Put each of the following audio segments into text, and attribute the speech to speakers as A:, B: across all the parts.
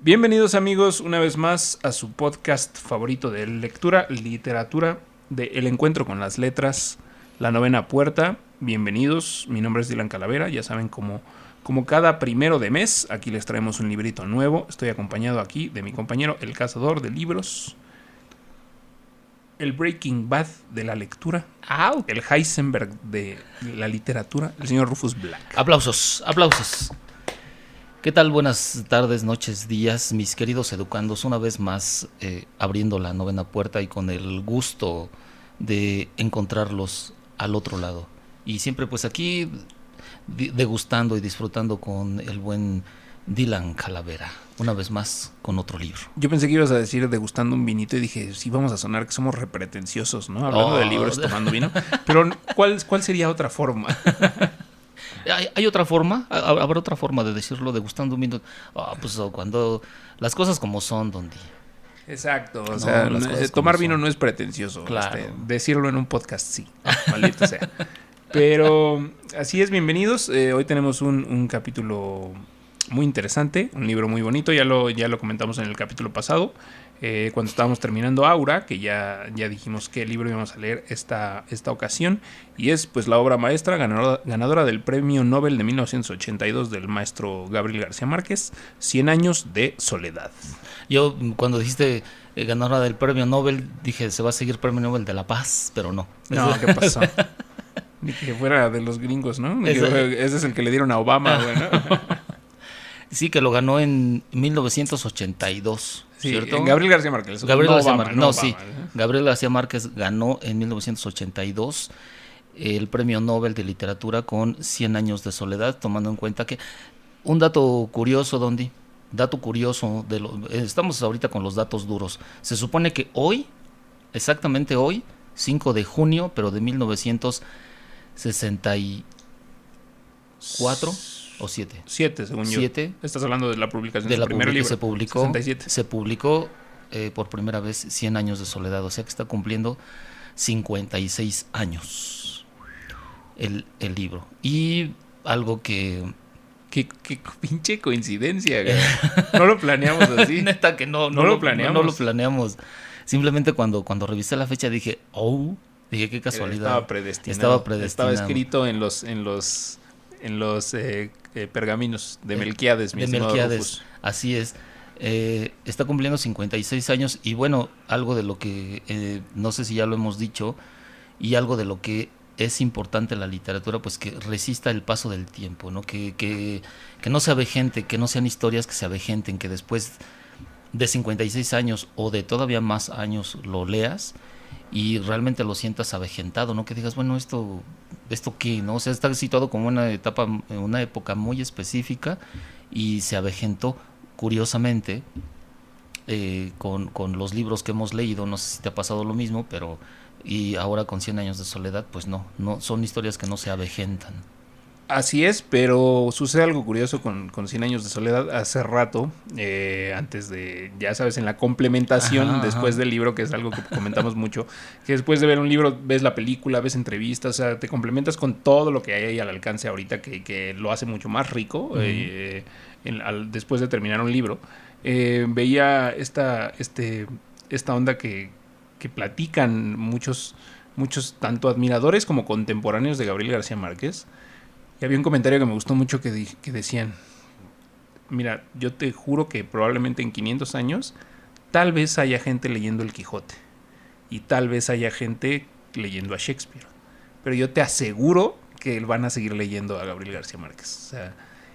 A: Bienvenidos amigos una vez más a su podcast favorito de lectura, literatura, de El Encuentro con las Letras, La Novena Puerta. Bienvenidos, mi nombre es Dylan Calavera, ya saben como cada primero de mes, aquí les traemos un librito nuevo. Estoy acompañado aquí de mi compañero, el cazador de libros, el Breaking Bad de la lectura, el Heisenberg de la literatura, el señor Rufus Black.
B: Aplausos. ¿Qué tal? Buenas tardes, noches, días, mis queridos educandos. Una vez más abriendo la novena puerta y con el gusto de encontrarlos al otro lado. Y siempre pues aquí degustando y disfrutando con el buen Dylan Calavera. Una vez más con otro libro.
A: Yo pensé que ibas a decir degustando un vinito y dije, sí, vamos a sonar que somos repretenciosos, ¿no? Hablando de libros, tomando vino. Pero ¿cuál sería otra forma?
B: ¿Hay otra forma? ¿Habrá otra forma de decirlo degustando un vino? Pues cuando las cosas como son, don Di.
A: Exacto, o sea, tomar vino no es pretencioso.
B: Claro.
A: Decirlo en un podcast sí, maldito sea. Pero así es, bienvenidos. Hoy tenemos un capítulo muy interesante, un libro muy bonito, ya lo comentamos en el capítulo pasado, cuando estábamos terminando Aura, que ya dijimos qué libro íbamos a leer esta ocasión, y es pues la obra maestra ganadora del Premio Nobel de 1982 del maestro Gabriel García Márquez, 100 años de soledad.
B: Yo cuando dijiste ganadora del Premio Nobel, dije se va a seguir Premio Nobel de la Paz, pero no.
A: No, ¿qué pasó? Ni que fuera de los gringos, ¿no? Ese es el que le dieron a Obama, güey, ¿no?
B: Sí, que lo ganó en 1982,
A: sí,
B: ¿cierto?
A: Gabriel García Márquez.
B: Gabriel García Márquez. No,
A: Obama,
B: sí. Gabriel García Márquez ganó en 1982 el Premio Nobel de Literatura con 100 años de soledad, tomando en cuenta que un dato curioso, Dondi, estamos ahorita con los datos duros. Se supone que hoy, exactamente hoy, 5 de junio, pero de 1964 o 7.
A: 7, según yo.
B: 7.
A: Estás hablando de la publicación
B: de
A: su
B: la
A: primer libro.
B: Se publicó
A: 67.
B: Se publicó por primera vez 100 años de soledad, o sea que está cumpliendo 56 años el libro. Y algo que...
A: Qué pinche coincidencia, güey. No lo planeamos así.
B: Neta que no
A: lo planeamos.
B: No lo planeamos. Simplemente cuando revisé la fecha dije, qué casualidad.
A: Estaba predestinado. Estaba escrito en los pergaminos de Melquíades, mi estimado Rufus.
B: Así es. Está cumpliendo 56 años y bueno, algo de lo que no sé si ya lo hemos dicho y algo de lo que es importante en la literatura, pues que resista el paso del tiempo, ¿no? Que no se avejente, que no sean historias que se avejenten, que después de 56 años o de todavía más años lo leas y realmente lo sientas avejentado, ¿no? Que digas, bueno, esto qué, ¿no? O sea, está situado como una época muy específica y se avejentó curiosamente con los libros que hemos leído. No sé si te ha pasado lo mismo, pero y ahora con 100 años de soledad, pues no son historias que no se avejentan.
A: Así es, pero sucede algo curioso con 100 años de soledad. Hace rato, antes de, ya sabes, en la complementación después del libro, que es algo que comentamos mucho, que después de ver un libro ves la película, ves entrevistas, o sea, te complementas con todo lo que hay ahí al alcance ahorita, que lo hace mucho más rico después de terminar un libro. Veía esta onda que platican muchos tanto admiradores como contemporáneos de Gabriel García Márquez. Y había un comentario que me gustó mucho que decían, mira, yo te juro que probablemente en 500 años tal vez haya gente leyendo el Quijote y tal vez haya gente leyendo a Shakespeare, pero yo te aseguro que van a seguir leyendo a Gabriel García Márquez. O sea,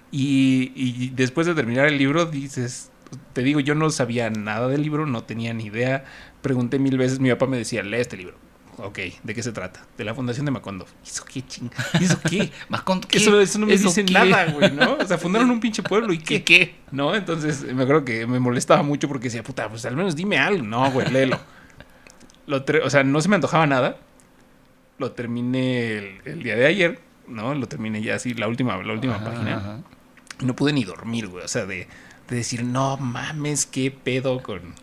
A: y después de terminar el libro dices, te digo, yo no sabía nada del libro, no tenía ni idea, pregunté 1000 veces, mi papá me decía, lee este libro. Ok, ¿de qué se trata? De la Fundación de Macondo. ¿Eso qué ¿Eso qué?
B: ¿Macondo qué?
A: Eso no me dice nada, güey, ¿no? O sea, fundaron un pinche pueblo y ¿qué? ¿No? Entonces, me acuerdo que me molestaba mucho porque decía, puta, pues al menos dime algo. No, güey, léelo. O sea, no se me antojaba nada. Lo terminé el día de ayer, ¿no? Lo terminé ya así, la última página. Ajá. Y no pude ni dormir, güey. O sea, de decir, no mames, qué pedo con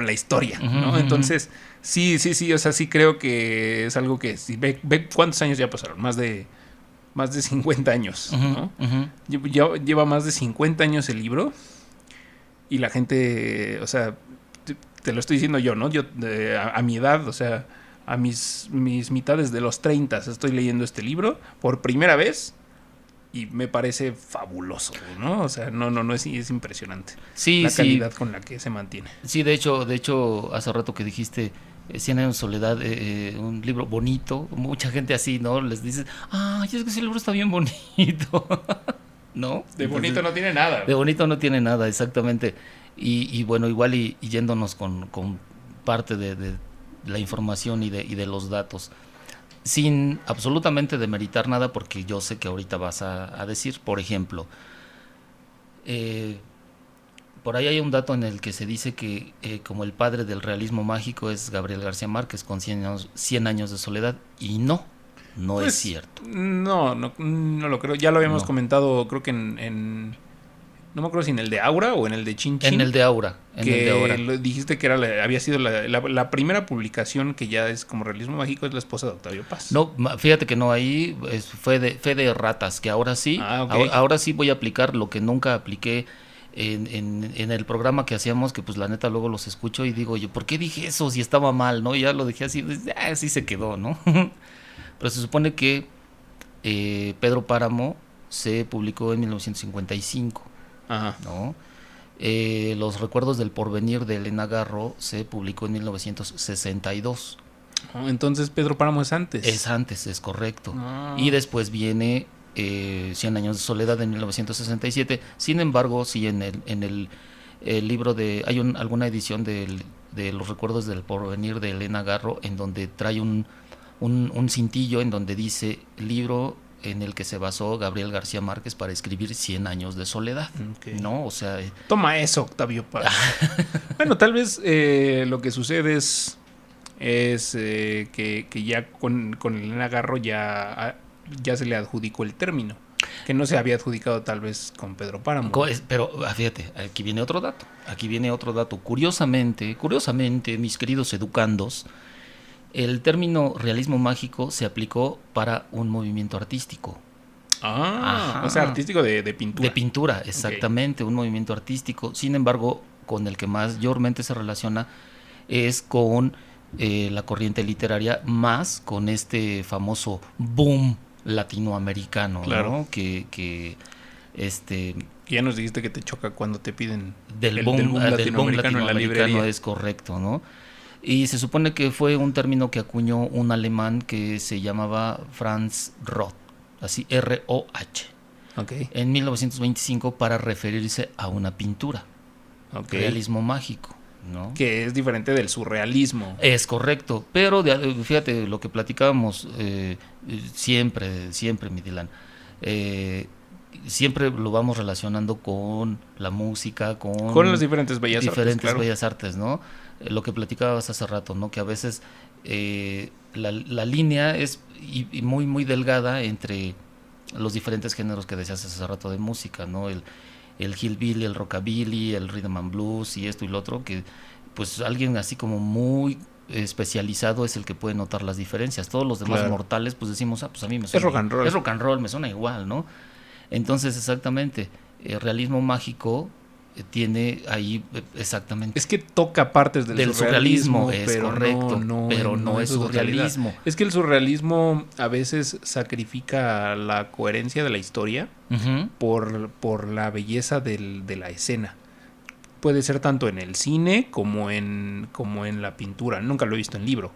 A: la historia, ¿no? Entonces, sí, o sea, sí creo que es algo que, si ve cuántos años ya pasaron, más de más de 50 años, ¿no? Lleva más de 50 años el libro y la gente, o sea, te lo estoy diciendo yo, ¿no? Yo a mi edad, o sea, a mis mitades de los 30 estoy leyendo este libro por primera vez y me parece fabuloso, ¿no? O sea, no es impresionante.
B: Sí,
A: la calidad con la que se mantiene.
B: Sí, de hecho, hace rato que dijiste 100 años de soledad, un libro bonito, mucha gente así, ¿no? Les dices, es que ese libro está bien bonito, ¿no?
A: De bonito no tiene nada.
B: De bonito no tiene nada, exactamente. Y bueno, igual y yéndonos con parte de la información y de los datos, sin absolutamente demeritar nada, porque yo sé que ahorita vas a decir, por ejemplo, por ahí hay un dato en el que se dice que como el padre del realismo mágico es Gabriel García Márquez con 100 años de soledad, y no pues, es cierto.
A: No lo creo. Ya lo habíamos comentado, creo que no me acuerdo si en el de Aura o en el de Chin Chin.
B: En el de Aura.
A: Dijiste que había sido la primera publicación que ya es como realismo mágico, es La esposa de Octavio Paz.
B: No, fíjate que no, ahí fue de ratas, que ahora sí,
A: okay.
B: ahora sí voy a aplicar lo que nunca apliqué en el programa que hacíamos, que pues la neta luego los escucho y digo, yo, ¿por qué dije eso si estaba mal, no? Y ya lo dejé así, así se quedó, ¿no? Pero se supone que Pedro Páramo se publicó en 1955.
A: Ajá.
B: ¿No? Los recuerdos del porvenir de Elena Garro se publicó en 1962.
A: Entonces Pedro Páramo es antes.
B: Es antes, es correcto. Y después viene 100 años de soledad en 1967. Sin embargo, sí, en el libro hay alguna edición de los recuerdos del porvenir de Elena Garro en donde trae un cintillo en donde dice libro en el que se basó Gabriel García Márquez para escribir 100 años de soledad,
A: okay.
B: ¿no? O sea...
A: Toma eso, Octavio Paz. Bueno, tal vez lo que sucede es que ya con Elena Garro ya se le adjudicó el término, que no se había adjudicado tal vez con Pedro Páramo.
B: Pero fíjate, aquí viene otro dato. Curiosamente, mis queridos educandos, el término realismo mágico se aplicó para un movimiento artístico.
A: O sea, artístico de pintura.
B: De pintura, exactamente, okay. Un movimiento artístico. Sin embargo, con el que mayormente se relaciona es con la corriente literaria, más con este famoso boom latinoamericano,
A: claro.
B: ¿no? Que
A: ya nos dijiste que te choca cuando te piden
B: del boom latinoamericano
A: en la librería.
B: Es correcto, ¿no? Y se supone que fue un término que acuñó un alemán que se llamaba Franz Roth, así R-O-H,
A: okay.
B: En 1925 para referirse a una pintura,
A: okay.
B: Realismo mágico, ¿no?
A: Que es diferente del surrealismo.
B: Es correcto, pero fíjate lo que platicábamos siempre, mi Dylan, siempre lo vamos relacionando con la música, con
A: las diferentes bellas artes, claro.
B: Bellas artes, ¿no? Lo que platicabas hace rato, ¿no? Que a veces la línea es muy, muy delgada entre los diferentes géneros que decías hace rato de música, ¿no? El hillbilly, el rockabilly, el rhythm and blues y esto y lo otro, que pues alguien así como muy especializado es el que puede notar las diferencias. Todos los demás mortales pues decimos, pues a mí me suena...
A: Es rock and roll.
B: Es rock and roll, me suena igual, ¿no? Entonces, exactamente, el realismo mágico tiene ahí exactamente...
A: Es que toca partes del surrealismo,
B: es
A: pero
B: correcto, pero no es surrealismo.
A: Es que el surrealismo a veces sacrifica la coherencia de la historia por la belleza de la escena. Puede ser tanto en el cine como en la pintura. Nunca lo he visto en libro.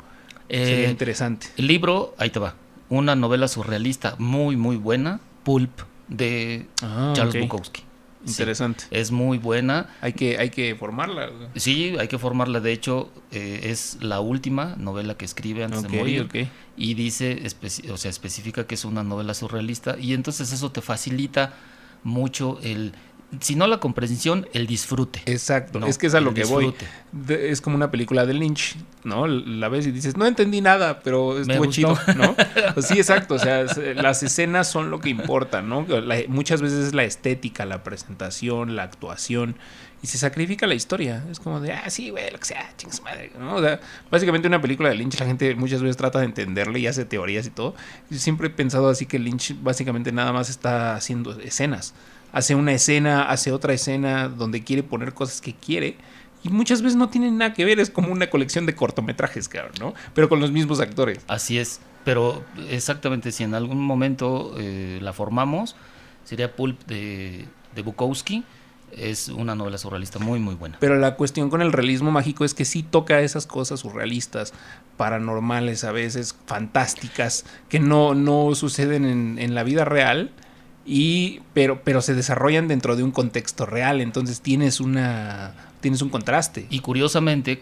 A: Sería interesante.
B: El libro, ahí te va, una novela surrealista muy, muy buena, Pulp, de Charles Bukowski.
A: Interesante.
B: Sí, es muy buena.
A: Hay que formarla.
B: Sí, hay que formarla. De hecho, es la última novela que escribe antes de morir. Y dice, especifica que es una novela surrealista. Y entonces eso te facilita mucho si no la comprensión, el disfrute.
A: Exacto,
B: ¿no?
A: es que es a lo
B: El
A: que voy.
B: disfrute.
A: Es como una película de Lynch, ¿no? La ves y dices, no entendí nada, pero
B: Me
A: estuvo
B: gustó.
A: chido, ¿no? Pues sí, exacto, o sea, las escenas son lo que importa, ¿no? Muchas veces es la estética, la presentación, la actuación, y se sacrifica la historia. Es como de, sí, güey, lo que sea, chingas madre, ¿no? O sea, básicamente una película de Lynch, la gente muchas veces trata de entenderle y hace teorías y todo. Yo siempre he pensado así que Lynch básicamente nada más está haciendo escenas. Hace una escena, hace otra escena donde quiere poner cosas que quiere. Y muchas veces no tienen nada que ver, es como una colección de cortometrajes, cabrón, ¿no? Pero con los mismos actores.
B: Así es, pero exactamente, si en algún momento la formamos, sería Pulp de Bukowski. Es una novela surrealista muy, muy buena.
A: Pero la cuestión con el realismo mágico es que sí toca esas cosas surrealistas, paranormales, a veces fantásticas, que no suceden en la vida real, pero se desarrollan dentro de un contexto real. Entonces tienes un contraste.
B: Y curiosamente,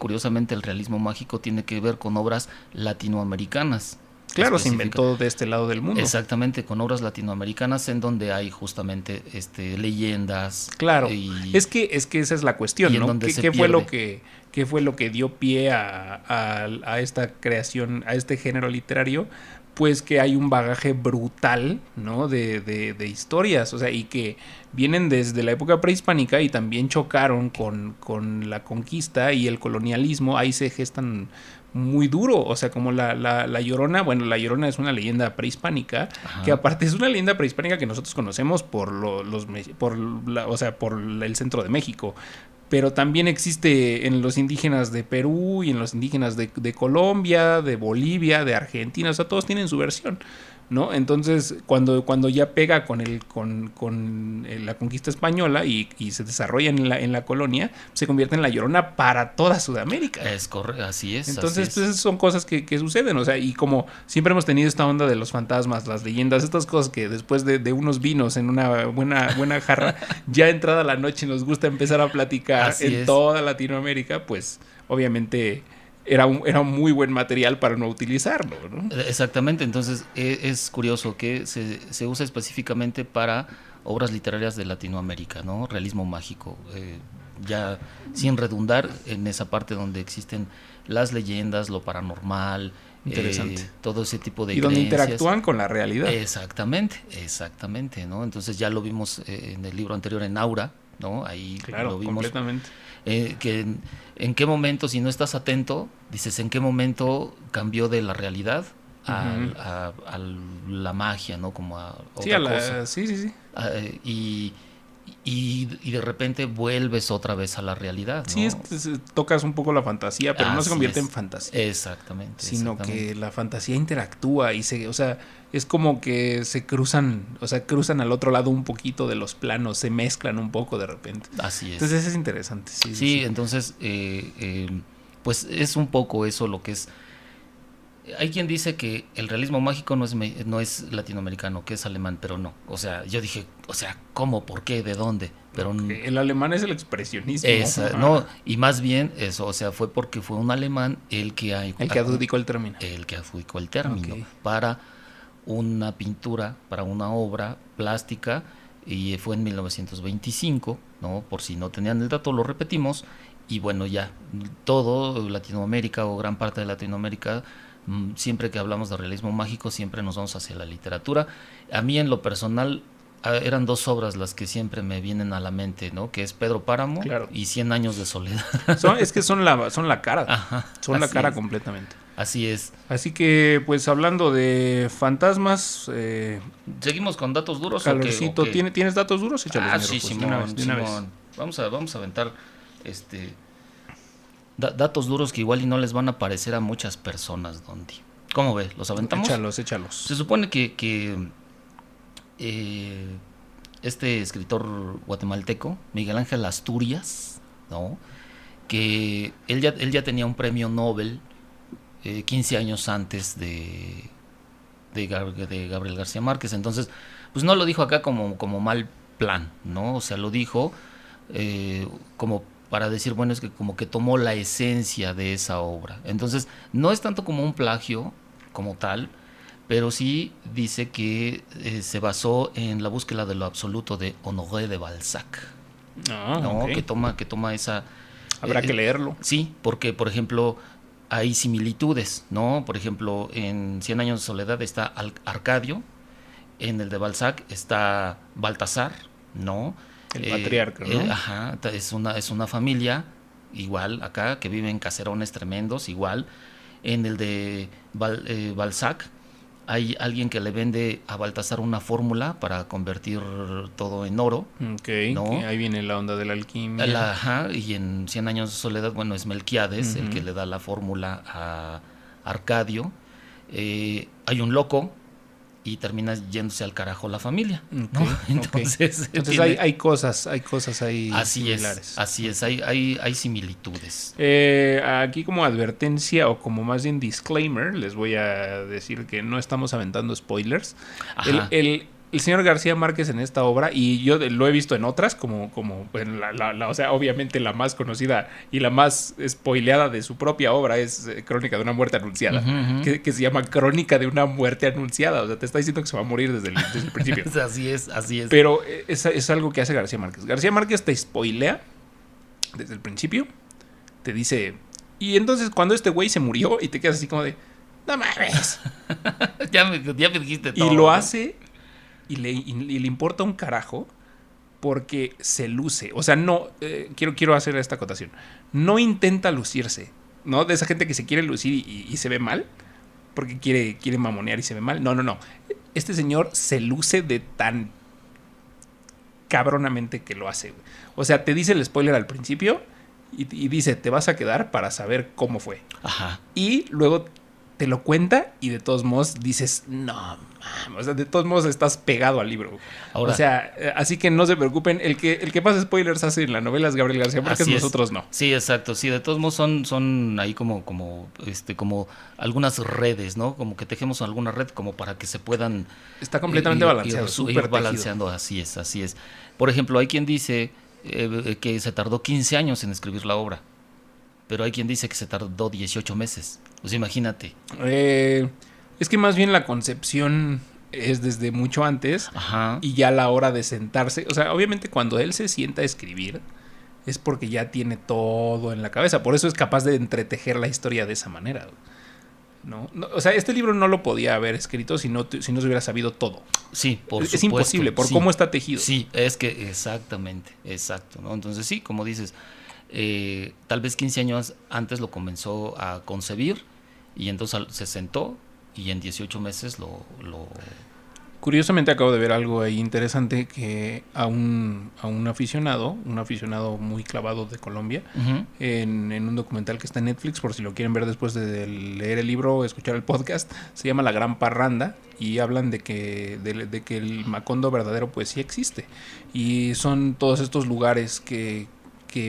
B: el realismo mágico tiene que ver con obras latinoamericanas.
A: Claro, se inventó de este lado del mundo.
B: Exactamente, con obras latinoamericanas en donde hay justamente leyendas.
A: Claro, es que esa es la cuestión, ¿no? ¿Qué fue lo que dio pie a esta creación, a este género literario? Pues que hay un bagaje brutal, ¿no? De historias, o sea, y que vienen desde la época prehispánica y también chocaron con la conquista y el colonialismo. Ahí se gestan muy duro, o sea, como la Llorona. Bueno, la Llorona es una leyenda prehispánica. Ajá. Que aparte es una leyenda prehispánica que nosotros conocemos por el centro de México, pero también existe en los indígenas de Perú y en los indígenas de Colombia, de Bolivia, de Argentina. O sea, todos tienen su versión, ¿no? Entonces, cuando ya pega con la conquista española y se desarrolla en la colonia, se convierte en la Llorona para toda Sudamérica.
B: Es correcto, así es.
A: Entonces, pues son cosas que suceden, o sea, y como siempre hemos tenido esta onda de los fantasmas, las leyendas, estas cosas que después de unos vinos en una buena jarra, ya entrada la noche nos gusta empezar a platicar toda Latinoamérica, pues obviamente era un muy buen material para no utilizarlo, ¿no?
B: Exactamente, entonces es curioso que se usa específicamente para obras literarias de Latinoamérica, ¿no? Realismo mágico, ya sin redundar en esa parte donde existen las leyendas, lo paranormal, todo ese tipo de
A: creencias. Y donde interactúan con la realidad.
B: Exactamente, ¿no? Entonces ya lo vimos en el libro anterior, en Aura, ¿no? Ahí
A: claro,
B: lo vimos.
A: Completamente.
B: Que en qué momento, si no estás atento, dices en qué momento cambió de la realidad a la magia, ¿no? Como a otra cosa.
A: Sí.
B: Y de repente vuelves otra vez a la realidad, ¿no?
A: Sí, es que tocas un poco la fantasía, pero no se convierte en fantasía.
B: Exactamente.
A: Sino que la fantasía interactúa y es como que se cruzan al otro lado un poquito de los planos, se mezclan un poco de repente.
B: Así es.
A: Entonces es interesante.
B: Sí. Entonces, pues es un poco eso lo que es. Hay quien dice que el realismo mágico no es latinoamericano, que es alemán, pero no. O sea, yo dije, ¿cómo? ¿Por qué? ¿De dónde? Pero
A: el alemán es el expresionismo.
B: No, y más bien eso, o sea, fue porque fue un alemán el que
A: adjudicó el término.
B: Okay. Para una pintura, para una obra plástica, y fue en 1925, ¿no? Por si no tenían el dato, lo repetimos, y bueno, ya, todo Latinoamérica o gran parte de Latinoamérica, siempre que hablamos de realismo mágico, siempre nos vamos hacia la literatura. A mí en lo personal eran dos obras las que siempre me vienen a la mente, ¿no? Que es Pedro Páramo, claro, y 100 años de soledad.
A: Es que son la cara.
B: Ajá,
A: son la cara completamente.
B: Así es.
A: Así que, pues hablando de fantasmas,
B: ¿seguimos con datos duros?
A: Calorcito, ¿tienes datos duros?
B: Échalos, sí, Simón. Vamos a aventar datos duros que igual y no les van a parecer a muchas personas, Dondi. ¿Cómo ves? ¿Los aventamos?
A: Échalos.
B: Se supone que este escritor guatemalteco, Miguel Ángel Asturias, ¿no? Que él ya tenía un premio Nobel 15 años antes de Gabriel García Márquez. Entonces, pues no lo dijo acá como mal plan, ¿no? O sea, lo dijo como para decir, bueno, es que como que tomó la esencia de esa obra. Entonces, no es tanto como un plagio como tal, pero sí dice que se basó en la búsqueda de lo absoluto de Honoré de Balzac, ¿no?
A: Okay.
B: Que toma esa...
A: Habrá que leerlo.
B: Sí, porque, por ejemplo, hay similitudes, ¿no? Por ejemplo, en Cien años de soledad está Arcadio, en el de Balzac está Baltasar, ¿no?
A: El patriarca, ¿no?
B: Ajá, es una familia, igual acá, que vive en caserones tremendos, igual. En el de Balzac hay alguien que le vende a Baltasar una fórmula para convertir todo en oro.
A: Ok,
B: ¿no?
A: que ahí viene la onda de la alquimia.
B: Ajá, y en Cien años de soledad, bueno, es Melquiades el que le da la fórmula a Arcadio. Hay un loco y termina yéndose al carajo la familia, ¿no? Entonces
A: hay cosas ahí similares.
B: Así es, hay similitudes.
A: Aquí como advertencia o como más bien disclaimer, les voy a decir que no estamos aventando spoilers. El señor García Márquez en esta obra, y yo lo he visto en otras, como en o sea, obviamente la más conocida y la más spoileada de su propia obra es Crónica de una muerte anunciada, que se llama Crónica de una muerte anunciada. O sea, te está diciendo que se va a morir desde el principio.
B: Así es.
A: Pero es algo que hace García Márquez. García Márquez te spoilea desde el principio, te dice, y entonces cuando este güey se murió, y te quedas así como de, no mames.
B: ya me dijiste todo.
A: Y lo hace... Y le importa un carajo porque se luce. O sea, no... quiero hacer esta acotación. No intenta lucirse, ¿no? De esa gente que se quiere lucir y se ve mal. Porque quiere mamonear y se ve mal. No. Este señor se luce de tan cabronamente que lo hace, güey. O sea, te dice el spoiler al principio y dice, te vas a quedar para saber cómo fue.
B: Ajá.
A: Y luego... te lo cuenta y de todos modos dices, no mames, o sea, de todos modos estás pegado al libro.
B: Ahora,
A: o sea, así que no se preocupen, el que más spoilers hace en la novela es Gabriel García Márquez, nosotros no.
B: Sí, exacto, sí, de todos modos son ahí como algunas redes, ¿no? Como que tejemos alguna red como para que se puedan...
A: Está completamente balanceado,
B: súper balanceando, así es. Por ejemplo, hay quien dice que se tardó 15 años en escribir la obra, pero hay quien dice que se tardó 18 meses. Pues imagínate.
A: Es que más bien la concepción es desde mucho antes.
B: Ajá.
A: Y ya a la hora de sentarse, o sea, obviamente cuando él se sienta a escribir es porque ya tiene todo en la cabeza, por eso es capaz de entretejer la historia de esa manera, ¿no? O sea, este libro no lo podía haber escrito si no se hubiera sabido todo.
B: Sí, por supuesto.
A: Es imposible, por cómo está tejido.
B: Sí, es que exactamente, exacto, ¿no? Entonces sí, como dices, tal vez 15 años antes lo comenzó a concebir y entonces se sentó y en 18 meses lo...
A: Curiosamente acabo de ver algo ahí interesante, que a un aficionado muy clavado de Colombia, en un documental que está en Netflix, por si lo quieren ver después de leer el libro o escuchar el podcast, se llama La Gran Parranda, y hablan de que el Macondo verdadero pues sí existe, y son todos estos lugares que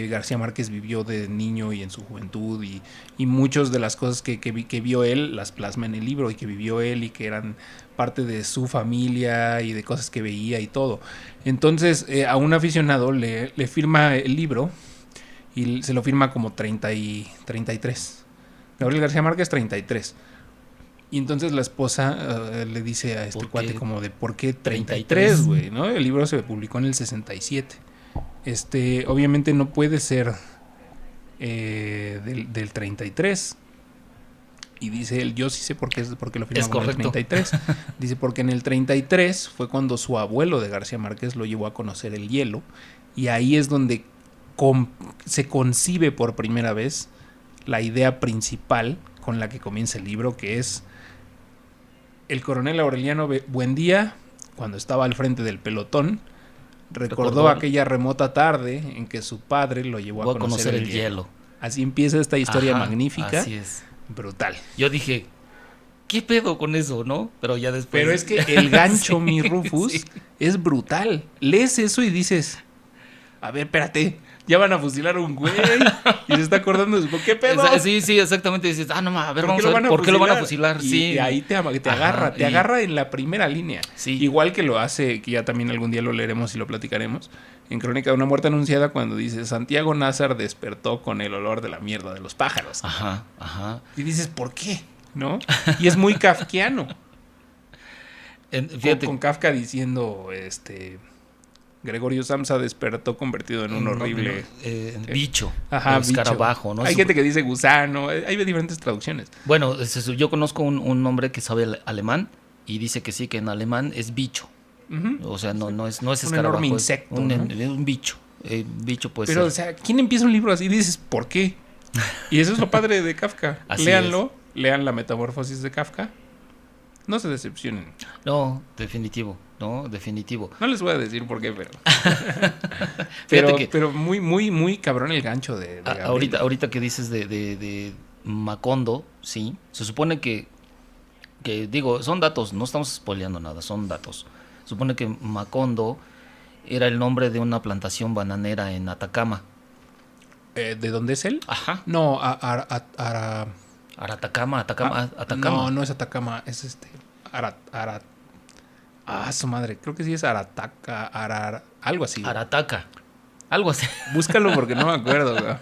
A: García Márquez vivió de niño y en su juventud, y muchas de las cosas que vio él las plasma en el libro y que vivió él y que eran parte de su familia y de cosas que veía y todo. Entonces a un aficionado le firma el libro y se lo firma como 33. Gabriel García Márquez 33. Y entonces la esposa le dice a este cuate como de ¿por qué 33, güey? ¿No? El libro se publicó en el 67. Obviamente no puede ser del 33. Y dice él, yo sí sé por qué lo firmamos en el 33. Dice, porque en el 33 fue cuando su abuelo de García Márquez lo llevó a conocer el hielo. Y ahí es donde se concibe por primera vez la idea principal con la que comienza el libro, que es el coronel Aureliano Buendía, cuando estaba al frente del pelotón, recordó aquella remota tarde en que su padre lo llevó a conocer el hielo. Así empieza esta historia magnífica.
B: Así es.
A: Brutal.
B: Yo dije, ¿qué pedo con eso, no? Pero ya después...
A: Pero es que el gancho, mi Rufus, es brutal. Lees eso y dices, a ver, espérate, ya van a fusilar a un güey. Y se está acordando de su... ¿Qué pedo?
B: Sí, exactamente. Dices, no, a ver, vamos a ver, ¿por qué lo van a fusilar?
A: Y ahí te agarra en la primera línea.
B: Sí.
A: Igual que lo hace, que ya también algún día lo leeremos y lo platicaremos, en Crónica de una muerte anunciada, cuando dice, Santiago Nazar despertó con el olor de la mierda de los pájaros.
B: Ajá.
A: Y dices, ¿por qué? ¿No? Y es muy kafkiano.
B: Fíjate.
A: Con Kafka diciendo, Gregorio Samsa despertó convertido en un horrible...
B: bicho,
A: Ajá,
B: escarabajo, ¿no?
A: Hay gente que dice gusano, hay diferentes traducciones.
B: Bueno, yo conozco un hombre que sabe alemán y dice que sí, que en alemán es bicho. O sea, no es escarabajo.
A: Un enorme insecto,
B: un bicho. Bicho puede ser.
A: Pero, o sea, ¿quién empieza un libro así? Dices, ¿por qué? Y eso es lo padre de Kafka. Léanlo, lean La Metamorfosis de Kafka. No se decepcionen.
B: No, definitivo. No
A: les voy a decir por qué,
B: pero...
A: pero muy, muy, muy cabrón el gancho de
B: ahorita que dices de Macondo, sí. Se supone que digo, son datos, no estamos spoileando nada, son datos. Se supone que Macondo era el nombre de una plantación bananera en Atacama.
A: ¿De dónde es él?
B: Ajá.
A: No,
B: Atacama.
A: No es Atacama, es su madre, creo que sí es Arataca, algo así.
B: Arataca, algo así.
A: Búscalo porque no me acuerdo, güey.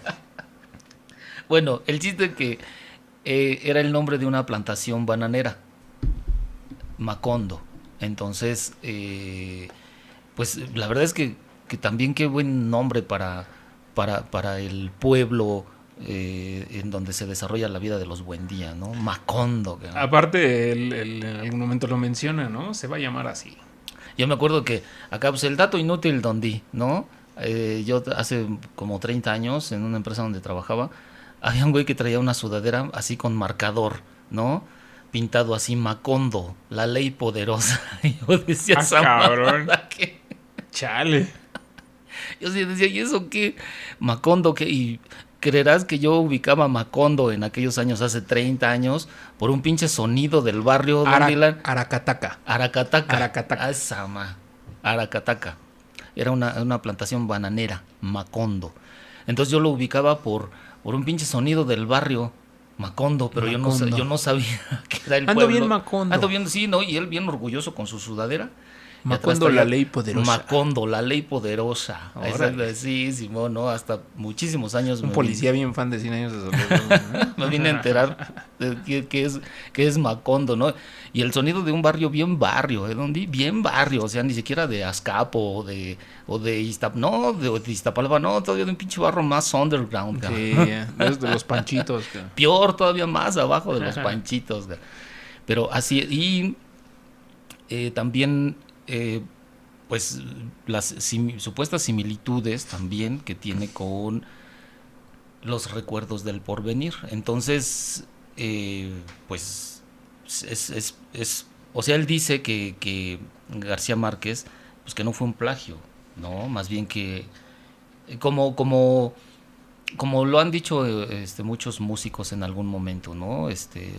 B: Bueno, el chiste es que era el nombre de una plantación bananera, Macondo. Entonces, pues la verdad es que también qué buen nombre para el pueblo en donde se desarrolla la vida de los Buendía, ¿no? Macondo.
A: Aparte, él en algún momento lo menciona, ¿no? Se va a llamar así.
B: Yo me acuerdo que acá, pues el dato inútil Dondi, ¿no? Yo hace como 30 años en una empresa donde trabajaba, había un güey que traía una sudadera así con marcador, ¿no? Pintado así, Macondo, la ley poderosa. Y yo decía,
A: cabrón. Chale.
B: Yo sí decía, ¿y eso qué? Macondo, ¿qué? Y creerás que yo ubicaba a Macondo en aquellos años, hace 30 años, por un pinche sonido del barrio de
A: Aracataca.
B: Aracataca. Era una plantación bananera, Macondo. Entonces yo lo ubicaba por un pinche sonido del barrio, Macondo, pero
A: Macondo.
B: Yo no sabía que era el
A: pueblo. Ando bien Macondo.
B: Ando bien, sí, ¿no? Y él bien orgulloso con su sudadera.
A: Macondo, la ley poderosa.
B: Macondo, la ley poderosa. Sí, Simón, ¿no? Hasta muchísimos años.
A: Un policía bien fan de 100 años de soledad.
B: Me vine a enterar de qué es Macondo, ¿no? Y el sonido de un barrio bien barrio, bien barrio, o sea, ni siquiera de Azcapo o de Iztapalapa, no, todavía de un pinche barrio más underground.
A: Sí, desde los Panchitos.
B: Peor, todavía más abajo de los Panchitos. Pero así, y también... pues las supuestas similitudes también que tiene con los recuerdos del porvenir. Entonces, pues o sea, él dice que García Márquez, pues que no fue un plagio, ¿no? Más bien que como lo han dicho muchos músicos en algún momento, ¿no?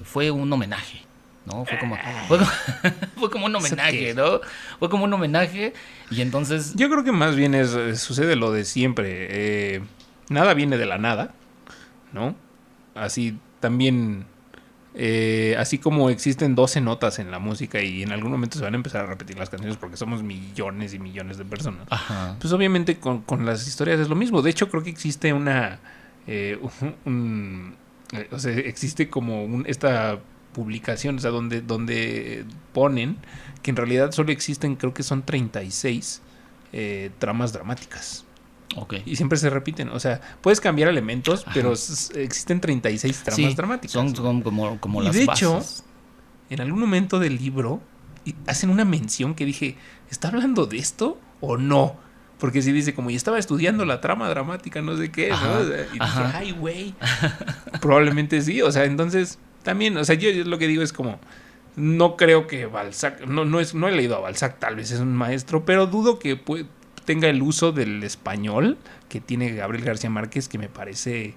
B: Fue un homenaje. ¿No? Fue como un homenaje, ¿no? Fue como un homenaje y entonces...
A: Yo creo que más bien sucede lo de siempre. Nada viene de la nada, ¿no? Así también... así como existen 12 notas en la música y en algún momento se van a empezar a repetir las canciones porque somos millones y millones de personas.
B: Ajá.
A: Pues obviamente con las historias es lo mismo. De hecho, creo que existe o sea, existe como esta... publicación, o sea, donde ponen que en realidad solo existen, creo que son 36 tramas dramáticas.
B: Okay.
A: Y siempre se repiten, o sea, puedes cambiar elementos, ajá, pero existen 36 tramas dramáticas.
B: Son como las bases.
A: Y de hecho, en algún momento del libro hacen una mención que dije, ¿está hablando de esto o no? Porque si dice, como, y estaba estudiando la trama dramática, no sé qué, ajá, ¿no? Y dije, ay, güey, probablemente sí, o sea, entonces... También, o sea, yo lo que digo es como, no creo que Balzac, no he leído a Balzac, tal vez es un maestro, pero dudo que tenga el uso del español que tiene Gabriel García Márquez, que me parece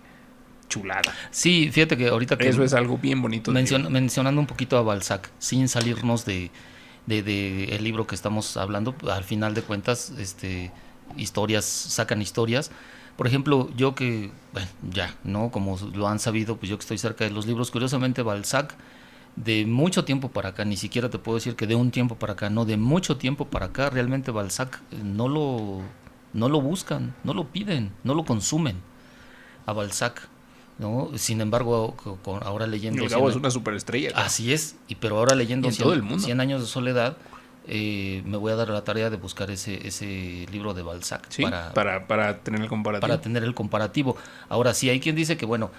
A: chulada.
B: Sí, fíjate que ahorita que...
A: Eso es algo bien bonito.
B: Mencionando un poquito a Balzac, sin salirnos de el libro que estamos hablando, al final de cuentas, historias, sacan historias. Por ejemplo, yo que, bueno, ya, ¿no? Como lo han sabido, pues yo que estoy cerca de los libros, curiosamente Balzac, de mucho tiempo para acá, ni siquiera te puedo decir que de un tiempo para acá, no, de mucho tiempo para acá, realmente Balzac no lo buscan, no lo piden, no lo consumen a Balzac, ¿no? Sin embargo, ahora leyendo...
A: El Gabo es una superestrella.
B: Así es, pero ahora leyendo
A: todo el mundo.
B: 100 años de soledad, me voy a dar la tarea de buscar ese libro de Balzac,
A: ¿sí? Para tener el comparativo.
B: Para tener el comparativo. Ahora, sí hay quien dice que, bueno,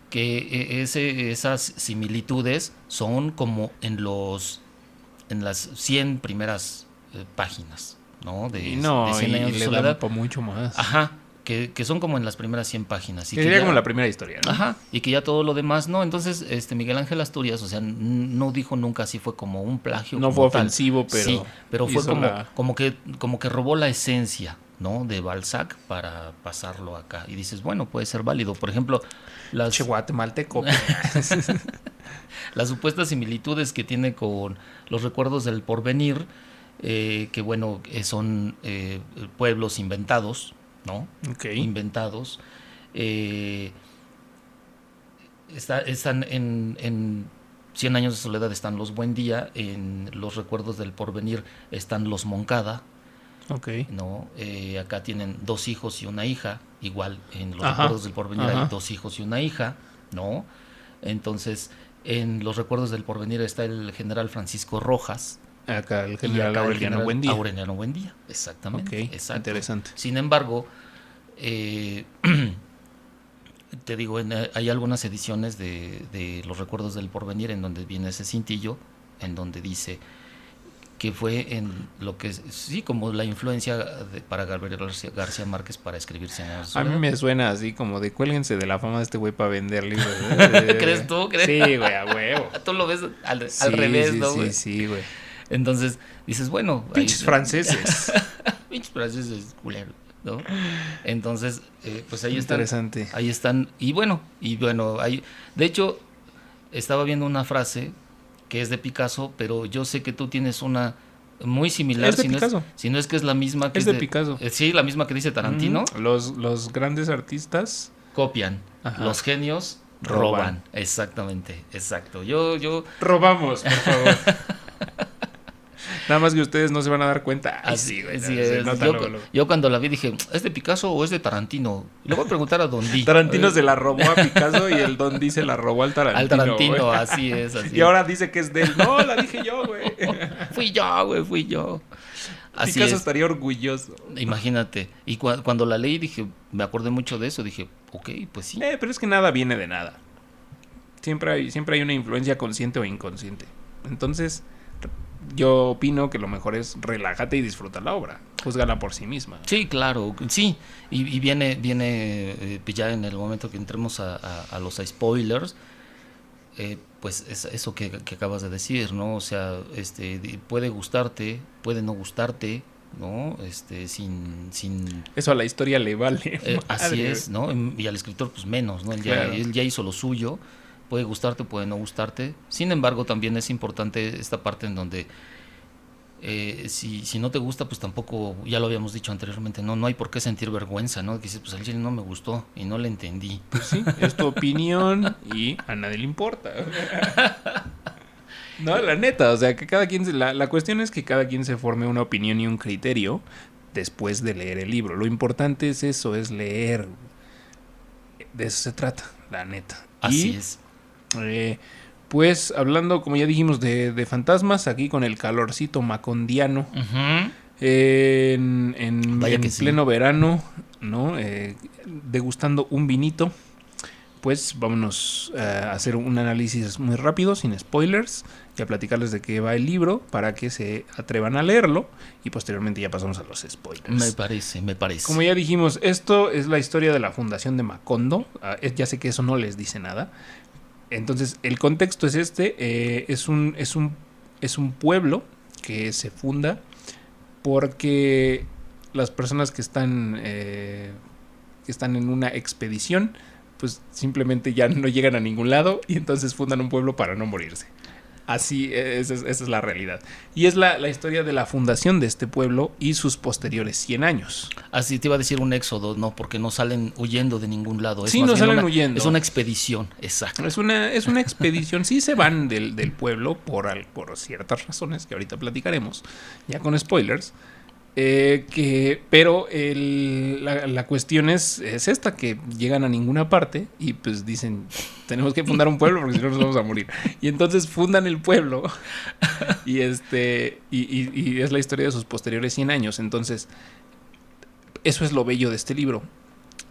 B: que esas similitudes son como en las 100 primeras páginas, ¿no? De 100 años de soledad.
A: Le mucho más.
B: Ajá, que son como en las primeras 100 páginas.
A: Y que sería como la primera historia, ¿no?
B: Ajá, y que ya todo lo demás, no. Entonces, Miguel Ángel Asturias, o sea, no dijo nunca así fue como un plagio.
A: No fue ofensivo, pero...
B: Sí, pero fue como que robó la esencia, ¿no? De Balzac para pasarlo acá. Y dices, bueno, puede ser válido. Por ejemplo,
A: Che, guatemalteco.
B: las supuestas similitudes que tiene con los recuerdos del porvenir, que bueno, son pueblos inventados, ¿no?
A: Okay.
B: Inventados. Están en 100 años de soledad están los Buendía, en los recuerdos del porvenir están los Moncada.
A: Okay.
B: ¿No? Acá tienen 2 hijos y una hija, igual en los recuerdos del porvenir hay 2 hijos y una hija, ¿no? Entonces, en los recuerdos del porvenir está el general Francisco Rojas.
A: Acá el general Aureliano Buendía.
B: Aureliano Buendía, exactamente.
A: Okay. Exacto. Interesante.
B: Sin embargo, te digo, hay algunas ediciones de los recuerdos del porvenir en donde viene ese cintillo, en donde dice que fue en lo que sí, como la influencia para Gabriel García Márquez para escribir 100 años de soledad.
A: A mí me suena así como de cuélguense de la fama de este güey para vender libros.
B: ¿Crees tú?
A: Sí, güey, a huevo.
B: Tú lo ves al revés, ¿no, güey?
A: Sí, güey.
B: Entonces dices, bueno,
A: pinches franceses.
B: Pinches franceses culeros, ¿no? Entonces, pues ahí están.
A: Interesante.
B: Ahí están. Y bueno, ahí, de hecho, estaba viendo una frase que es de Picasso, pero yo sé que tú tienes una muy similar.
A: Es de Picasso.
B: Si no es que es la misma que
A: es de Picasso.
B: Sí, la misma que dice Tarantino.
A: Los grandes artistas
B: copian. Ajá. Los genios roban. Exactamente, exacto. Yo
A: robamos, por favor. Nada más que ustedes no se van a dar cuenta.
B: Así, güey. Sí, yo cuando la vi dije, ¿es de Picasso o es de Tarantino? Le voy a preguntar a Don Di.
A: Tarantino se la robó a Picasso y el Don Di se la robó al Tarantino.
B: Al Tarantino, güey. Así es.
A: Y ahora dice que es de él. No, la dije yo, güey.
B: Fui yo. Así
A: Picasso estaría orgulloso.
B: Imagínate. Y cuando la leí dije, me acordé mucho de eso. Dije, ok, pues sí.
A: Pero es que nada viene de nada. Siempre hay una influencia consciente o inconsciente. Entonces, yo opino que lo mejor es relájate y disfruta la obra. Júzgala por sí misma.
B: Sí, claro, sí. Y viene ya en el momento que entremos a los spoilers, pues es eso que acabas de decir, ¿no? O sea, puede gustarte, puede no gustarte, ¿no? Sin
A: eso a la historia le vale.
B: Así es, ¿no? Y al escritor pues menos, ¿no? Él ya hizo lo suyo. Puede gustarte, puede no gustarte. Sin embargo, también es importante esta parte en donde si no te gusta, pues tampoco, ya lo habíamos dicho anteriormente, no hay por qué sentir vergüenza, ¿no? Que dices, pues al chile no me gustó y no le entendí.
A: Pues sí, es tu opinión y a nadie le importa. No, la neta, o sea, que cada quien, la cuestión es que cada quien se forme una opinión y un criterio después de leer el libro. Lo importante es eso, es leer. De eso se trata, la neta.
B: Así es.
A: Pues hablando, como ya dijimos, de fantasmas, aquí con el calorcito macondiano, en pleno verano, ¿no? Degustando un vinito, pues vámonos a hacer un análisis muy rápido, sin spoilers, y a platicarles de qué va el libro para que se atrevan a leerlo, y posteriormente ya pasamos a los spoilers.
B: Me parece.
A: Como ya dijimos, esto es la historia de la fundación de Macondo. Ya sé que eso no les dice nada. Entonces, el contexto es es un pueblo que se funda porque las personas que están en una expedición, pues simplemente ya no llegan a ningún lado y entonces fundan un pueblo para no morirse. Así, esa es la realidad. Y es la historia de la fundación de este pueblo y sus posteriores 100 años.
B: Así te iba a decir un éxodo, ¿no? Porque no salen huyendo de ningún lado.
A: Sí, no salen huyendo.
B: Es una expedición, exacto.
A: Es una expedición. Sí se van del pueblo por ciertas razones que ahorita platicaremos, ya con spoilers. Pero la cuestión es esta, que llegan a ninguna parte y pues dicen, tenemos que fundar un pueblo porque si no nos vamos a morir. Y entonces fundan el pueblo y y es la historia de sus posteriores 100 años. Entonces, eso es lo bello de este libro.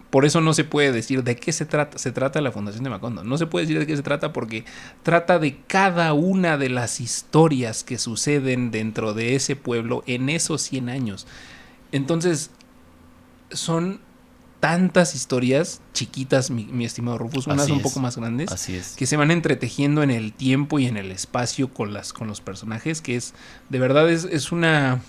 A: Por eso no se puede decir de qué se trata. Se trata de la fundación de Macondo. No se puede decir de qué se trata porque trata de cada una de las historias que suceden dentro de ese pueblo en esos 100 años. Entonces, son tantas historias chiquitas, mi estimado Rufus, unas un poco más grandes,
B: así es,
A: que se van entretejiendo en el tiempo y en el espacio con los personajes, que es, de verdad, es una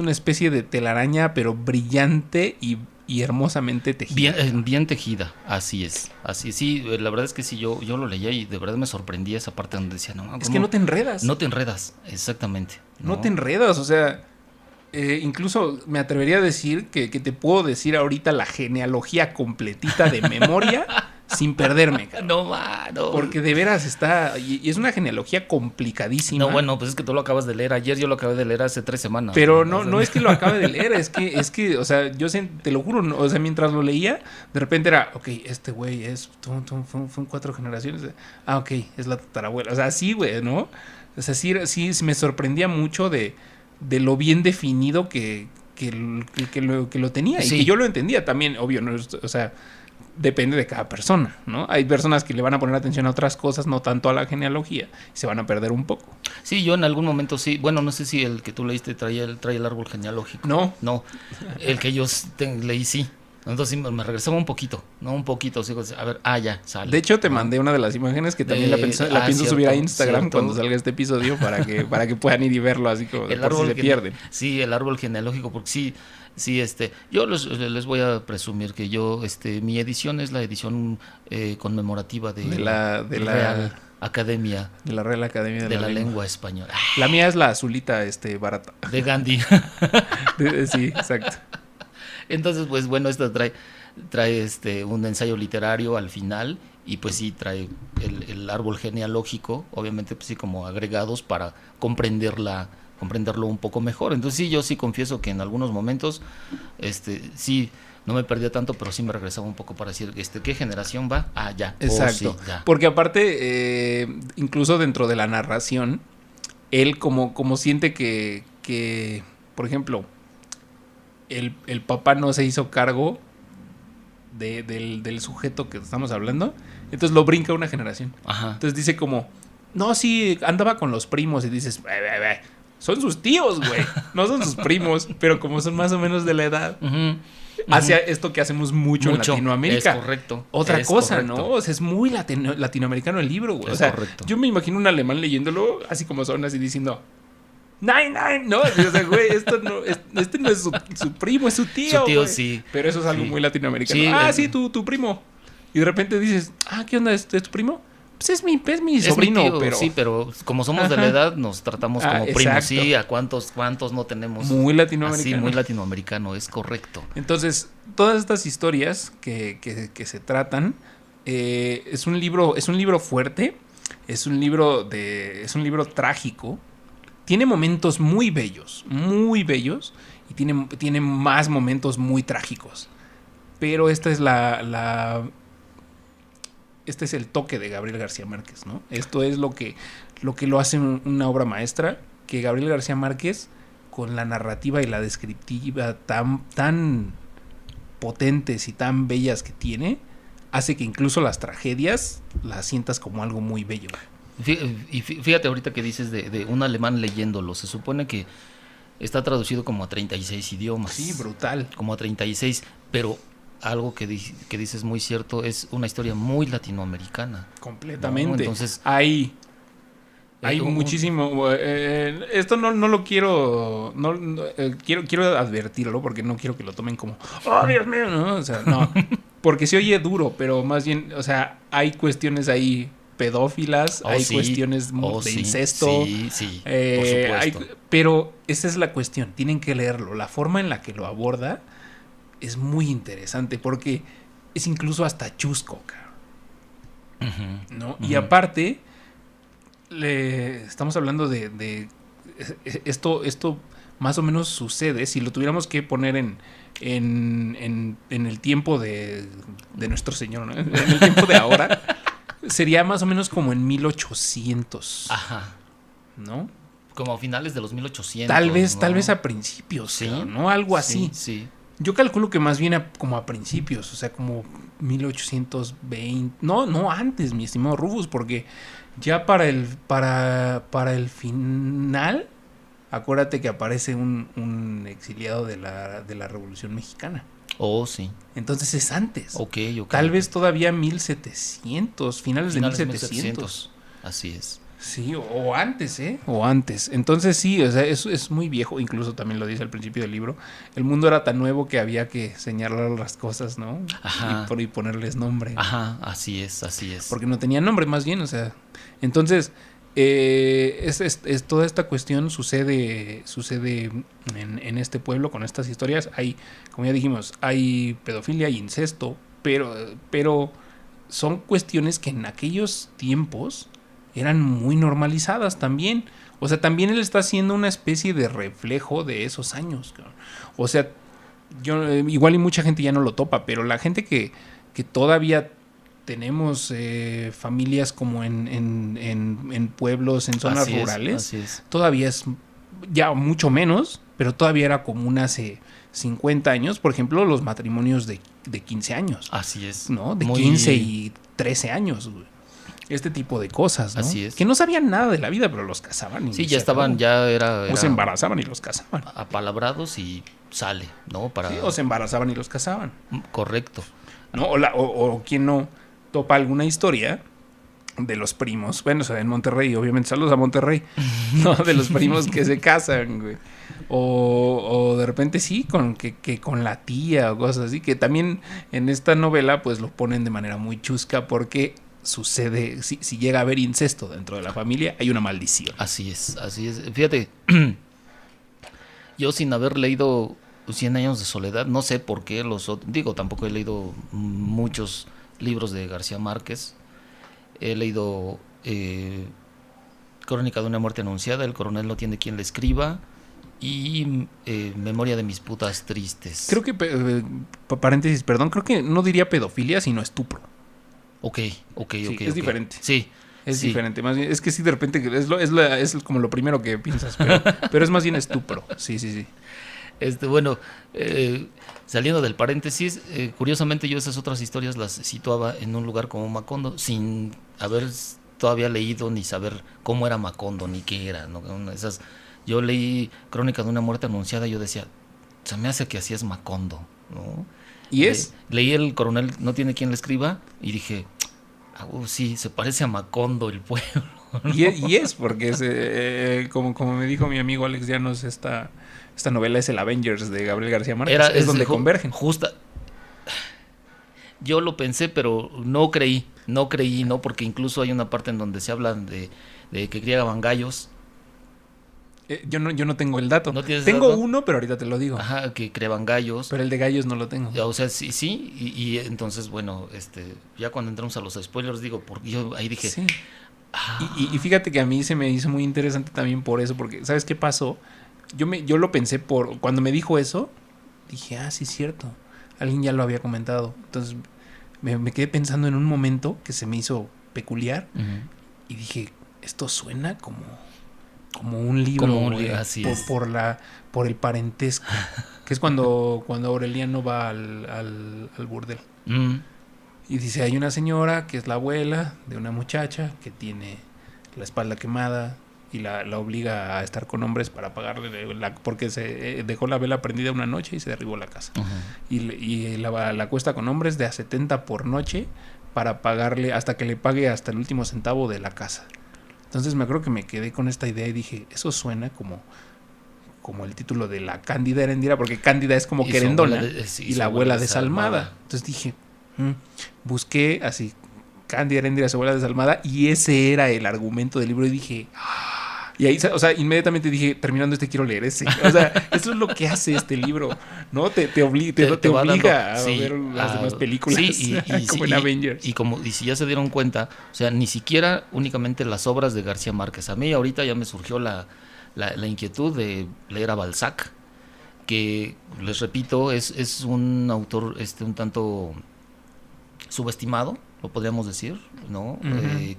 A: especie de telaraña, pero brillante y hermosamente tejida.
B: Bien tejida, así es. Así sí, la verdad es que sí, yo lo leía y de verdad me sorprendía esa parte donde decía, no,
A: es que no te enredas.
B: No te enredas, exactamente.
A: No te enredas, o sea, incluso me atrevería a decir que te puedo decir ahorita la genealogía completita de memoria sin perderme.
B: No, mano.
A: Porque de veras está, y es una genealogía complicadísima.
B: No, bueno, pues es que tú lo acabas de leer ayer, yo lo acabé de leer hace 3 semanas.
A: Pero no es que lo acabe de leer, es que, o sea, yo te lo juro, no, o sea, mientras lo leía, de repente era, ok, este güey fue 4 generaciones. Ok, es la tatarabuela. O sea, sí, güey, ¿no? O sea, sí me sorprendía mucho de lo bien definido que lo tenía. Sí. Y que yo lo entendía también, obvio, ¿no? O sea, depende de cada persona, ¿no? Hay personas que le van a poner atención a otras cosas, no tanto a la genealogía, y se van a perder un poco.
B: Sí, yo en algún momento sí. Bueno, no sé si el que tú leíste trae el árbol genealógico.
A: No.
B: El que yo leí sí. Entonces sí, me regresaba un poquito, ¿no? Un poquito. Sí, a ver, ya, sale.
A: De hecho, te mandé una de las imágenes que también la pienso cierto, subir a Instagram cuando salga este episodio para que puedan ir y verlo así como
B: el
A: por si se pierden.
B: Sí, el árbol genealógico, porque sí, yo les voy a presumir que mi edición es la edición conmemorativa de la Real Academia.
A: De la Real Academia
B: de la Lengua Española.
A: La mía es la azulita, barata.
B: De Gandhi.
A: Sí, exacto.
B: Entonces, pues bueno, esta trae un ensayo literario al final y pues sí trae el árbol genealógico, obviamente pues sí como agregados para comprenderlo un poco mejor. Entonces sí, yo sí confieso que en algunos momentos sí no me perdía tanto, pero sí me regresaba un poco para decir ¿qué generación va? Ya.
A: Exacto.
B: Sí, ya.
A: Porque aparte incluso dentro de la narración él como siente que por ejemplo el papá no se hizo cargo del sujeto que estamos hablando, entonces lo brinca una generación.
B: Ajá.
A: Entonces dice como, no, sí, andaba con los primos, y dices, son sus tíos, güey, no son sus primos, pero como son más o menos de la edad, hacia esto que hacemos mucho en Latinoamérica.
B: Es correcto.
A: Otra cosa, ¿no? O sea, es muy latinoamericano el libro, güey. O sea,
B: correcto.
A: Yo me imagino un alemán leyéndolo así como son, así diciendo, Nein, no, o sea, güey, este no es su primo, es su tío.
B: Su tío,
A: güey.
B: Sí.
A: Pero eso es algo muy latinoamericano.
B: Sí,
A: sí, tu primo. Y de repente dices, ¿qué onda? ¿Es tu primo? Pues es mi sobrino,
B: tío, pero... Sí, pero como somos de la edad, nos tratamos como primos. Sí, ¿a cuántos no tenemos?
A: Muy latinoamericano.
B: Sí, muy latinoamericano, es correcto.
A: Entonces, todas estas historias que se tratan, es un libro fuerte, es un libro trágico. Tiene momentos muy bellos, y tiene más momentos muy trágicos. Pero esta es este es el toque de Gabriel García Márquez, ¿no? Esto es lo que lo hace una obra maestra, que Gabriel García Márquez, con la narrativa y la descriptiva tan potentes y tan bellas que tiene, hace que incluso las tragedias las sientas como algo muy bello.
B: Y fíjate ahorita que dices de un alemán leyéndolo, se supone que está traducido como a 36 idiomas.
A: Sí, brutal.
B: Como a 36, pero algo que dices muy cierto, es una historia muy latinoamericana.
A: Completamente. ¿No?
B: Entonces,
A: hay muchísimo. Esto no lo quiero. Quiero advertirlo porque no quiero que lo tomen como, ¡oh, Dios mío! ¿No? O sea, no. Porque se oye duro, pero más bien, o sea, hay cuestiones ahí pedófilas, hay cuestiones de incesto.
B: Sí, por supuesto.
A: Pero esa es la cuestión, tienen que leerlo. La forma en la que lo aborda es muy interesante porque es incluso hasta chusco, cabrón. ¿No? Y aparte, estamos hablando de esto más o menos sucede, si lo tuviéramos que poner en el tiempo de nuestro Señor, ¿no? En el tiempo de ahora, sería más o menos como en 1800.
B: Ajá.
A: ¿No?
B: Como a finales de los 1800.
A: Tal vez a principios,
B: sí,
A: ¿no? Algo así.
B: Sí.
A: Yo calculo que más bien como a principios, o sea, como 1820. No antes, mi estimado Rufus, porque ya para el final, acuérdate que aparece un exiliado de la Revolución Mexicana.
B: Oh, sí.
A: Entonces es antes.
B: Ok.
A: Tal vez todavía 1700, finales de 1700.
B: Así es.
A: Sí, o antes, ¿eh? O antes. Entonces sí, o sea, eso es muy viejo. Incluso también lo dice al principio del libro. El mundo era tan nuevo que había que señalar las cosas, ¿no?
B: Ajá.
A: Y ponerles nombre.
B: Ajá, así es.
A: Porque no tenían nombre, más bien, o sea. Entonces, toda esta cuestión sucede en este pueblo con estas historias. Hay, como ya dijimos, hay pedofilia y incesto, pero son cuestiones que en aquellos tiempos eran muy normalizadas también. O sea, también él está haciendo una especie de reflejo de esos años. O sea, igual y mucha gente ya no lo topa, pero la gente que todavía tenemos familias como en pueblos, en zonas rurales, todavía es ya mucho menos, pero todavía era común hace 50 años, por ejemplo, los matrimonios de 15 años.
B: Así es.
A: ¿No? De 15 y 13 años, güey. Este tipo de cosas, ¿no?
B: Así es.
A: Que no sabían nada de la vida, pero los casaban.
B: Sí, ya estaban,
A: o se embarazaban y los casaban.
B: Apalabrados y sale, ¿no?
A: Sí, o se embarazaban y los casaban.
B: Correcto.
A: ¿No? O quien no topa alguna historia de los primos. Bueno, o sea, en Monterrey, obviamente, saludos a Monterrey. No, de los primos que se casan, güey. O de repente sí, que con la tía o cosas así. Que también en esta novela, pues lo ponen de manera muy chusca porque sucede, si llega a haber incesto dentro de la familia, hay una maldición.
B: Así es. Fíjate, yo sin haber leído 100 años de soledad, no sé por qué tampoco he leído muchos libros de García Márquez. He leído Crónica de una muerte anunciada, El coronel no tiene quien le escriba, y Memoria de mis putas tristes.
A: Creo que, paréntesis, perdón, creo que no diría pedofilia, sino estupro.
B: Ok.
A: Es diferente.
B: Sí.
A: Es diferente. Más bien, es que sí, de repente es como lo primero que piensas, pero es más bien estupro. Sí.
B: Bueno, saliendo del paréntesis, curiosamente yo esas otras historias las situaba en un lugar como Macondo, sin haber todavía leído ni saber cómo era Macondo, ni qué era, ¿no? Yo leí Crónica de una muerte anunciada y yo decía, se me hace que así es Macondo, ¿no?
A: ¿Y es?
B: Leí El coronel no tiene quien le escriba y dije, sí, se parece a Macondo el pueblo, ¿no?
A: Y es, porque es, como me dijo mi amigo Alex Llanos, esta novela es el Avengers de Gabriel García Márquez. Es donde convergen.
B: Yo lo pensé, pero no creí, porque incluso hay una parte en donde se habla de que criaban gallos.
A: Yo no tengo el dato.
B: ¿No tienes
A: tengo
B: dato?
A: Uno, pero ahorita te lo digo.
B: Ajá, que criaban gallos.
A: Pero el de gallos no lo tengo.
B: O sea, sí, y entonces, bueno, ya cuando entramos a los spoilers, digo, porque yo ahí dije...
A: Sí. Y fíjate que a mí se me hizo muy interesante también por eso, porque ¿sabes qué pasó? Yo lo pensé cuando me dijo eso, dije, sí, es cierto. Alguien ya lo había comentado. Entonces me quedé pensando en un momento que se me hizo peculiar. Uh-huh. Y dije, esto suena como un libro.
B: Como un libro, así es.
A: Por el parentesco. Que es cuando Aureliano va al burdel.
B: Uh-huh.
A: Y dice, hay una señora que es la abuela de una muchacha que tiene la espalda quemada y la obliga a estar con hombres para pagarle porque se dejó la vela prendida una noche y se derribó la casa. Uh-huh. Y la acuesta con hombres de a 70 por noche para pagarle hasta que le pague hasta el último centavo de la casa. Entonces me acuerdo que me quedé con esta idea y dije, eso suena como el título de la Cándida Herendira, porque Cándida es como querendona y la abuela desalmada. Entonces dije, busqué así Cándida Herendira, su abuela desalmada, y ese era el argumento del libro y dije, y ahí, o sea, inmediatamente dije, terminando quiero leer ese. O sea, eso es lo que hace este libro, ¿no? Te obliga a ver las demás películas.
B: Sí,
A: como en Avengers.
B: Y si ya se dieron cuenta, o sea, ni siquiera únicamente las obras de García Márquez. A mí ahorita ya me surgió la la inquietud de leer a Balzac, que les repito, es un autor un tanto subestimado, lo podríamos decir, ¿no?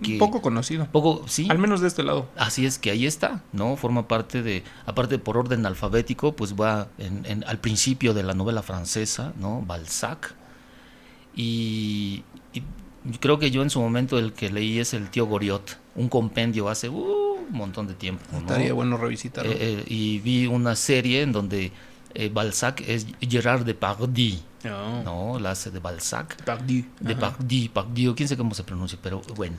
A: Que poco conocido.
B: Poco, sí.
A: Al menos de este lado.
B: Así es, que ahí está, ¿no? Forma parte aparte por orden alfabético, pues va al principio de la novela francesa, ¿no? Balzac. Y creo que yo en su momento el que leí es el Tío Goriot, un compendio hace un montón de tiempo, ¿no?
A: Estaría bueno revisitarlo.
B: Y vi una serie en donde Balzac es Gerard Depardieu. No, la hace de Balzac. Depardieu, quién sé cómo se pronuncia, pero bueno.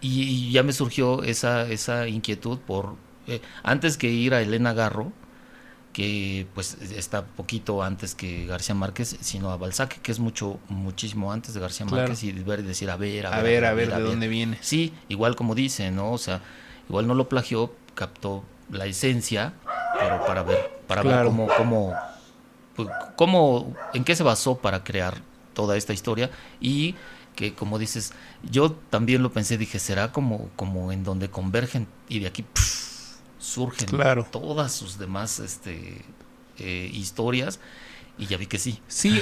B: Y ya me surgió esa inquietud por antes que ir a Elena Garro, que pues está poquito antes que García Márquez, sino a Balzac, que es muchísimo antes de García Márquez, y decir, a ver,
A: de dónde viene.
B: Sí, igual como dice, ¿no? O sea, igual no lo plagió, captó la esencia, pero para ver cómo, en qué se basó para crear toda esta historia. Y que, como dices, yo también lo pensé, dije, será como en donde convergen y de aquí surgen todas sus demás historias, y ya vi que sí.
A: Sí,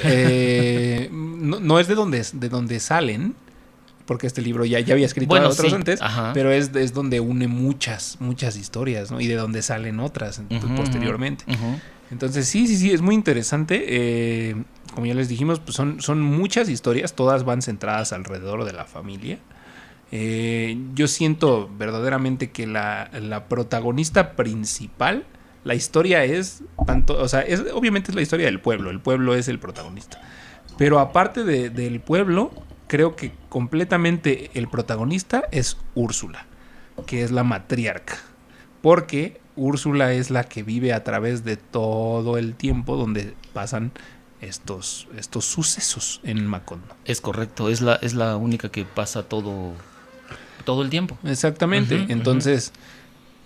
A: no es de donde salen, porque este libro ya había escrito otros antes, pero es donde une muchas historias, ¿no? Y de donde salen otras posteriormente. Entonces sí, es muy interesante. Como ya les dijimos, pues son muchas historias, todas van centradas alrededor de la familia. Yo siento verdaderamente que la protagonista principal, la historia es tanto, o sea, obviamente es la historia del pueblo, el pueblo es el protagonista, pero aparte del pueblo, creo que completamente el protagonista es Úrsula, que es la matriarca, porque Úrsula es la que vive a través de todo el tiempo donde pasan estos sucesos en Macondo.
B: Es correcto, es la única que pasa todo el tiempo.
A: Exactamente. Entonces,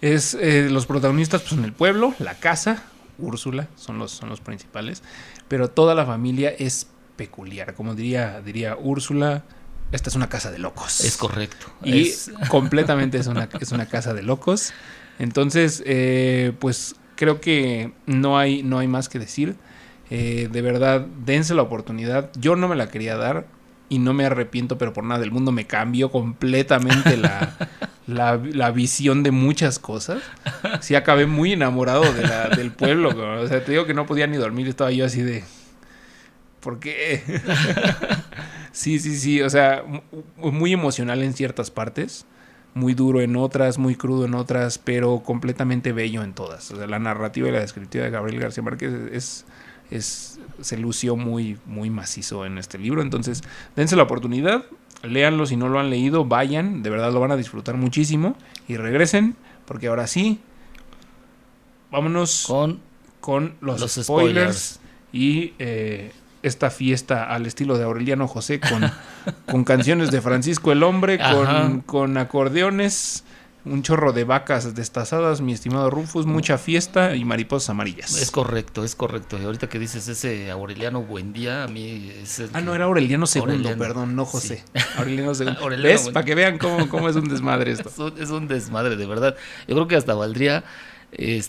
A: es los protagonistas pues, en el pueblo, la casa, Úrsula son los principales, pero toda la familia es peculiar. Como diría Úrsula, esta es una casa de locos.
B: Es correcto.
A: Y completamente es una casa de locos. Entonces, pues creo que no hay más que decir. De verdad, dense la oportunidad. Yo no me la quería dar y no me arrepiento, pero por nada del mundo me cambió completamente la visión de muchas cosas. Sí, acabé muy enamorado del pueblo. O sea, te digo que no podía ni dormir. Estaba yo así de... ¿por qué? Sí. O sea, muy emocional en ciertas partes. Muy duro en otras, muy crudo en otras, pero completamente bello en todas. O sea, la narrativa y la descriptiva de Gabriel García Márquez se lució muy, muy macizo en este libro. Entonces, dense la oportunidad, léanlo si no lo han leído, vayan, de verdad lo van a disfrutar muchísimo y regresen, porque ahora sí, vámonos con los spoilers y esta fiesta al estilo de Aureliano José con canciones de Francisco el Hombre, con acordeones, un chorro de vacas destazadas, mi estimado Rufus, mucha fiesta y mariposas amarillas.
B: Es correcto. Y ahorita que dices ese Aureliano Buendía, a mí es el
A: no, era Aureliano II, perdón, no José. Sí. Aureliano II. ¿Ves? Para que vean cómo es un desmadre esto.
B: Es un desmadre, de verdad. Yo creo que hasta valdría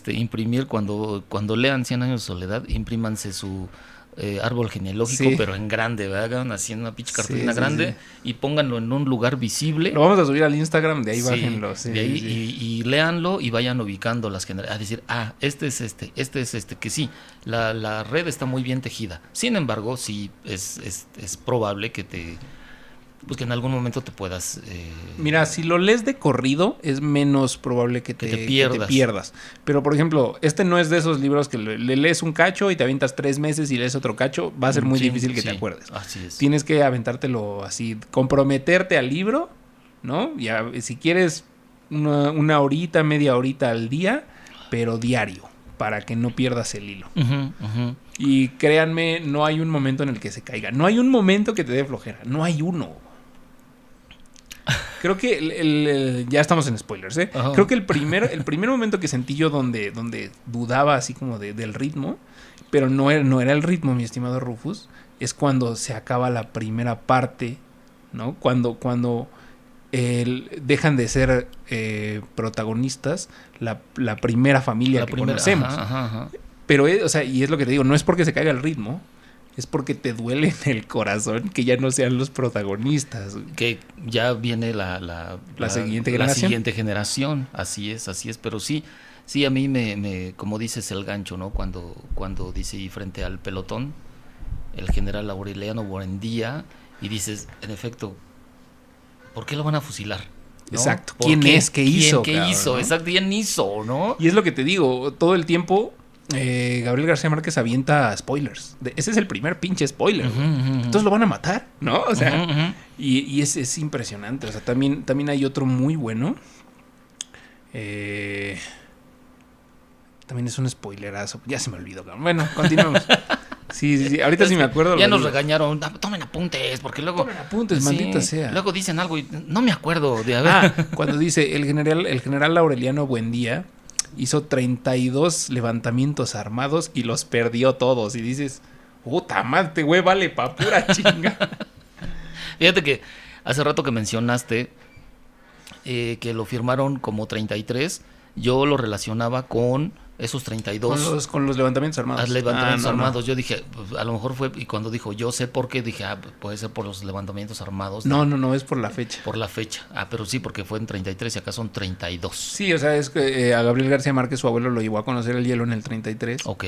B: imprimir cuando lean 100 años de soledad, imprímanse su árbol genealógico, pero en grande, ¿verdad? Hagan así una pinche cartulina grande y pónganlo en un lugar visible.
A: Lo vamos a subir al Instagram, de ahí bájenlo.
B: De ahí, y léanlo y vayan ubicando las generaciones. A decir, este es este, que sí, la red está muy bien tejida. Sin embargo, sí es probable que pues que en algún momento te puedas...
A: Mira, si lo lees de corrido, es menos probable que te pierdas. Pero, por ejemplo, este no es de esos libros que le lees un cacho y te avientas 3 meses y lees otro cacho. Va a ser muy difícil que te acuerdes.
B: Así es.
A: Tienes que aventártelo así, comprometerte al libro, ¿no? Si quieres una horita, media horita al día, pero diario, para que no pierdas el hilo. Y créanme, no hay un momento en el que se caiga. No hay un momento que te dé flojera. No hay uno. Creo que ya estamos en spoilers, ¿eh? Creo que el primer momento que sentí yo donde dudaba así como del ritmo, pero no era el ritmo, mi estimado Rufus, es cuando se acaba la primera parte, ¿no? Cuando dejan de ser protagonistas la primera familia que conocemos.
B: Ajá.
A: Pero, o sea, y es lo que te digo, no es porque se caiga el ritmo, es porque te duele en el corazón que ya no sean los protagonistas.
B: Que ya viene la
A: siguiente generación.
B: La siguiente generación, así es, pero sí, a mí me como dices, el gancho, ¿no? Cuando dice, y frente al pelotón, el general Aureliano Buendía, y dices, en efecto, ¿por qué lo van a fusilar? ¿No?
A: Exacto. ¿Quién es? ¿Qué hizo?
B: ¿Qué hizo? ¿No? Exacto, ¿quién hizo? ¿No?
A: Y es lo que te digo, todo el tiempo Gabriel García Márquez avienta spoilers. Ese es el primer pinche spoiler. Entonces lo van a matar, ¿no? O sea, y es impresionante. O sea, también hay otro muy bueno. También es un spoilerazo. Ya se me olvidó, cabrón. Bueno, continuemos. Sí. Ahorita sí me acuerdo.
B: Ya nos regañaron. Tomen apuntes, porque luego...
A: Tomen apuntes, maldita sea.
B: Luego dicen algo y no me acuerdo de haber...
A: cuando dice el general Aureliano Buendía hizo 32 levantamientos armados y los perdió todos. Y dices, puta madre, güey, vale pa' pura chinga.
B: Fíjate que hace rato que mencionaste que lo firmaron como 33, yo lo relacionaba con esos 32.
A: Con los levantamientos armados.
B: Levantamientos armados. No. Yo dije, pues, a lo mejor fue, y cuando dijo, yo sé por qué, dije, puede ser por los levantamientos armados.
A: No, es por la fecha.
B: Por la fecha. Pero sí, porque fue en 33 y acá son 32.
A: Sí, o sea, es que a Gabriel García Márquez, su abuelo, lo llevó a conocer el hielo en el 33.
B: Ok.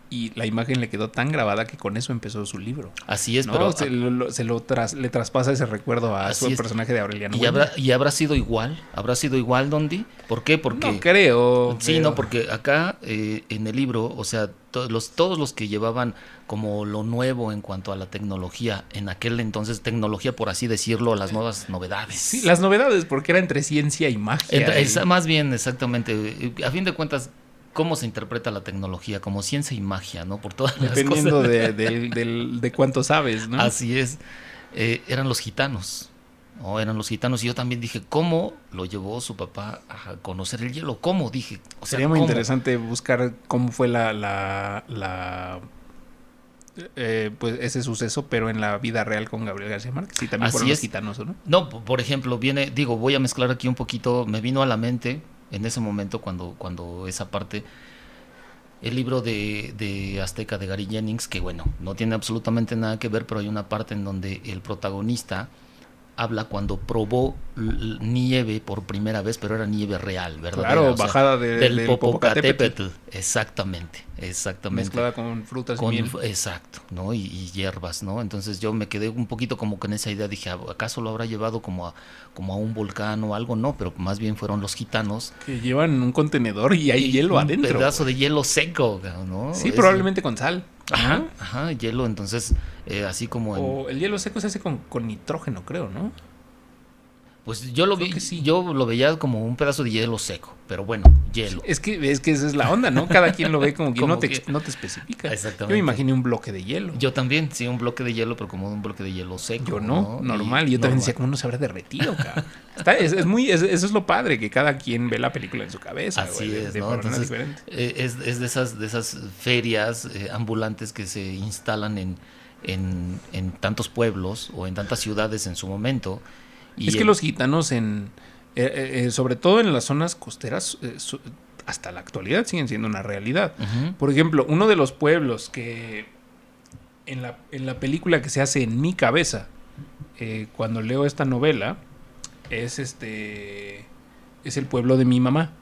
A: Y la imagen le quedó tan grabada que con eso empezó su libro.
B: Así es,
A: ¿no?
B: pero...
A: le traspasa ese recuerdo a su personaje de Aureliano.
B: ¿Y habrá sido igual? ¿Habrá sido igual, Dondi? ¿Por qué? Porque...
A: No creo.
B: Sí, no, porque acá en el libro, o sea, todos los que llevaban como lo nuevo en cuanto a la tecnología, en aquel entonces, tecnología por así decirlo, las nuevas novedades.
A: Sí, las novedades, porque era entre ciencia y magia.
B: Más bien, exactamente. A fin de cuentas, ¿cómo se interpreta la tecnología? Como ciencia y magia, ¿no? Por todas las cosas.
A: Dependiendo de cuánto sabes, ¿no?
B: Así es. Eran los gitanos. ¿No? Eran los gitanos. Y yo también dije, ¿cómo lo llevó su papá a conocer el hielo? ¿Cómo? Dije.
A: Sería muy interesante buscar cómo fue pues ese suceso, pero en la vida real con Gabriel García Márquez. Y también fueron los gitanos, ¿no?
B: No, por ejemplo, voy a mezclar aquí un poquito. Me vino a la mente en ese momento cuando esa parte, el libro de Azteca de Gary Jennings, que bueno, no tiene absolutamente nada que ver, pero hay una parte en donde el protagonista habla cuando probó nieve por primera vez, pero era nieve real, ¿verdad?
A: Claro, bajada del
B: Popocatépetl. Exactamente.
A: Mezclada con frutas y miel.
B: Exacto, ¿no? Y hierbas, ¿no? Entonces yo me quedé un poquito como con esa idea, dije, ¿acaso lo habrá llevado como a un volcán o algo? No, pero más bien fueron los gitanos.
A: Que llevan un contenedor y hay hielo adentro.
B: Un pedazo de hielo seco, ¿no?
A: Sí, probablemente con sal.
B: Ajá, hielo, entonces, así como...
A: el hielo seco se hace con nitrógeno, creo, ¿no?
B: Pues yo lo vi,
A: sí.
B: Yo lo veía como un pedazo de hielo seco, pero bueno, hielo.
A: Es que esa es la onda, ¿no? Cada quien lo ve como que no te especifica.
B: Exactamente.
A: Yo me imaginé un bloque de hielo.
B: Yo también, sí, un bloque de hielo, pero como un bloque de hielo seco.
A: Yo no, normal. Yo también decía, ¿cómo no se habrá derretido, cabrón? Eso es lo padre, que cada quien ve la película en su cabeza.
B: Así es, ¿no? Entonces, es de esas ferias ambulantes que se instalan en tantos pueblos o en tantas ciudades en su momento.
A: Y es que los gitanos, sobre todo en las zonas costeras, hasta la actualidad siguen siendo una realidad. Uh-huh. Por ejemplo, uno de los pueblos que en la película que se hace en mi cabeza, cuando leo esta novela, es el pueblo de mi mamá,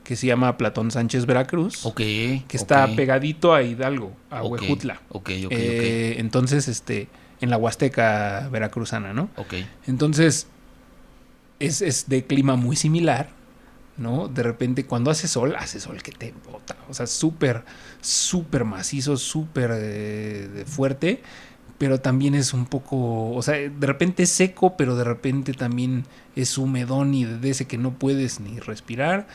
A: que se llama Platón Sánchez Veracruz, que está pegadito a Hidalgo, a Huejutla. Entonces, en la Huasteca veracruzana, ¿no? Entonces, es de clima muy similar, ¿no? De repente, cuando hace sol que te bota. O sea, súper, súper macizo, súper fuerte, pero también es un poco, o sea, de repente es seco, pero de repente también es humedón y de ese que no puedes ni respirar.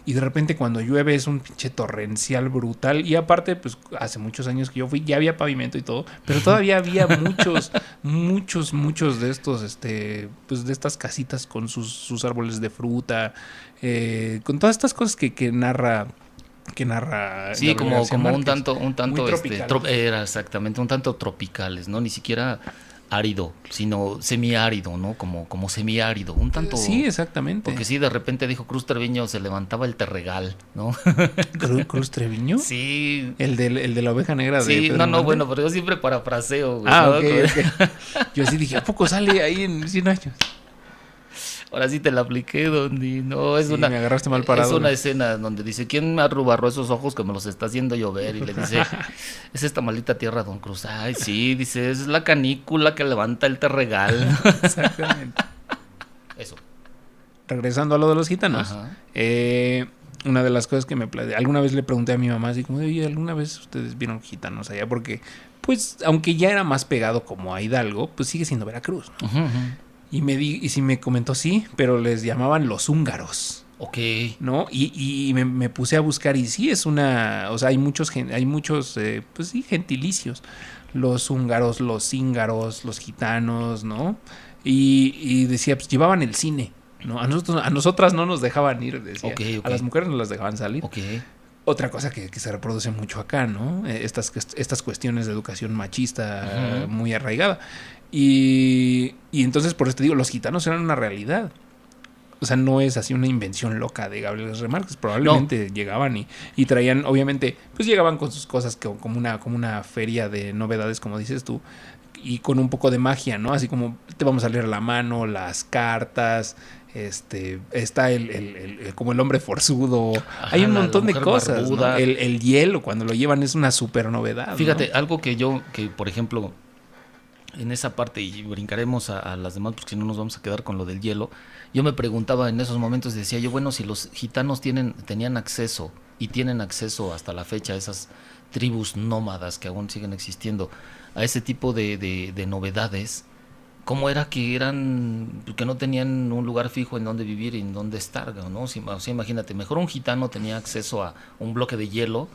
A: Y de repente cuando llueve es un pinche torrencial brutal. Y aparte, pues hace muchos años que yo fui, ya había pavimento y todo, pero todavía había muchos de estos, pues de estas casitas con sus árboles de fruta, con todas estas cosas que narra.
B: Sí, como un tanto
A: tropical.
B: Era exactamente un tanto tropicales, ¿no? Ni siquiera árido, sino semiárido, ¿no? Como semiárido, un tanto...
A: Sí, exactamente.
B: Porque sí, de repente dijo Cruz Treviño, se levantaba el terregal, ¿no?
A: ¿Cruz Treviño?
B: Sí.
A: El de la oveja negra
B: sí,
A: de Pedro
B: no,
A: Infante.
B: bueno, pero yo siempre parafraseo, güey.
A: Ah,
B: ¿no?
A: ok. Yo así dije, ¿a poco sale ahí en 100 años?
B: Ahora sí te la apliqué, Dondi. No, es
A: Sí,
B: una.
A: me agarraste mal parado.
B: Es una escena donde dice: ¿Quién me arrubarró esos ojos que me los está haciendo llover? Y le dice: Es esta maldita tierra, don Cruz. Ay, sí, dice: Es la canícula que levanta el terregal.
A: Exactamente.
B: Eso.
A: Regresando a lo de los gitanos. Una de las cosas que alguna vez le pregunté a mi mamá, así como, oye, ¿alguna vez ustedes vieron gitanos allá? Porque, pues, aunque ya era más pegado como a Hidalgo, pues sigue siendo Veracruz, ¿no?
B: Uh-huh.
A: Y sí me comentó, sí, pero les llamaban los húngaros.
B: Ok.
A: ¿No? Y me puse a buscar y sí es una... O sea, hay muchos pues sí, gentilicios. Los húngaros, los cíngaros, los gitanos, ¿no? Y decía, pues llevaban el cine, ¿no? A nosotras no nos dejaban ir, decía.
B: Okay.
A: A las mujeres no las dejaban salir.
B: Okay.
A: Otra cosa que se reproduce mucho acá, ¿no? Estas cuestiones de educación machista muy arraigada. Y entonces, por eso te digo, los gitanos eran una realidad. O sea, no es así una invención loca de Gabriel Remarques. Probablemente llegaban y traían, obviamente, pues llegaban con sus cosas como una feria de novedades, como dices tú, y con un poco de magia, ¿no? Así como te vamos a leer la mano, las cartas, está como el hombre forzudo. Ajá, hay un montón de cosas, ¿no? El hielo, cuando lo llevan, es una súper novedad.
B: Fíjate,
A: ¿no?
B: algo que por ejemplo, en esa parte, y brincaremos a las demás, porque si no nos vamos a quedar con lo del hielo, yo me preguntaba en esos momentos, decía yo, bueno, si los gitanos tenían acceso, y tienen acceso hasta la fecha a esas tribus nómadas que aún siguen existiendo, a ese tipo de novedades, ¿cómo era que no tenían un lugar fijo en donde vivir y en donde estar, ¿no? O sea, imagínate, mejor un gitano tenía acceso a un bloque de hielo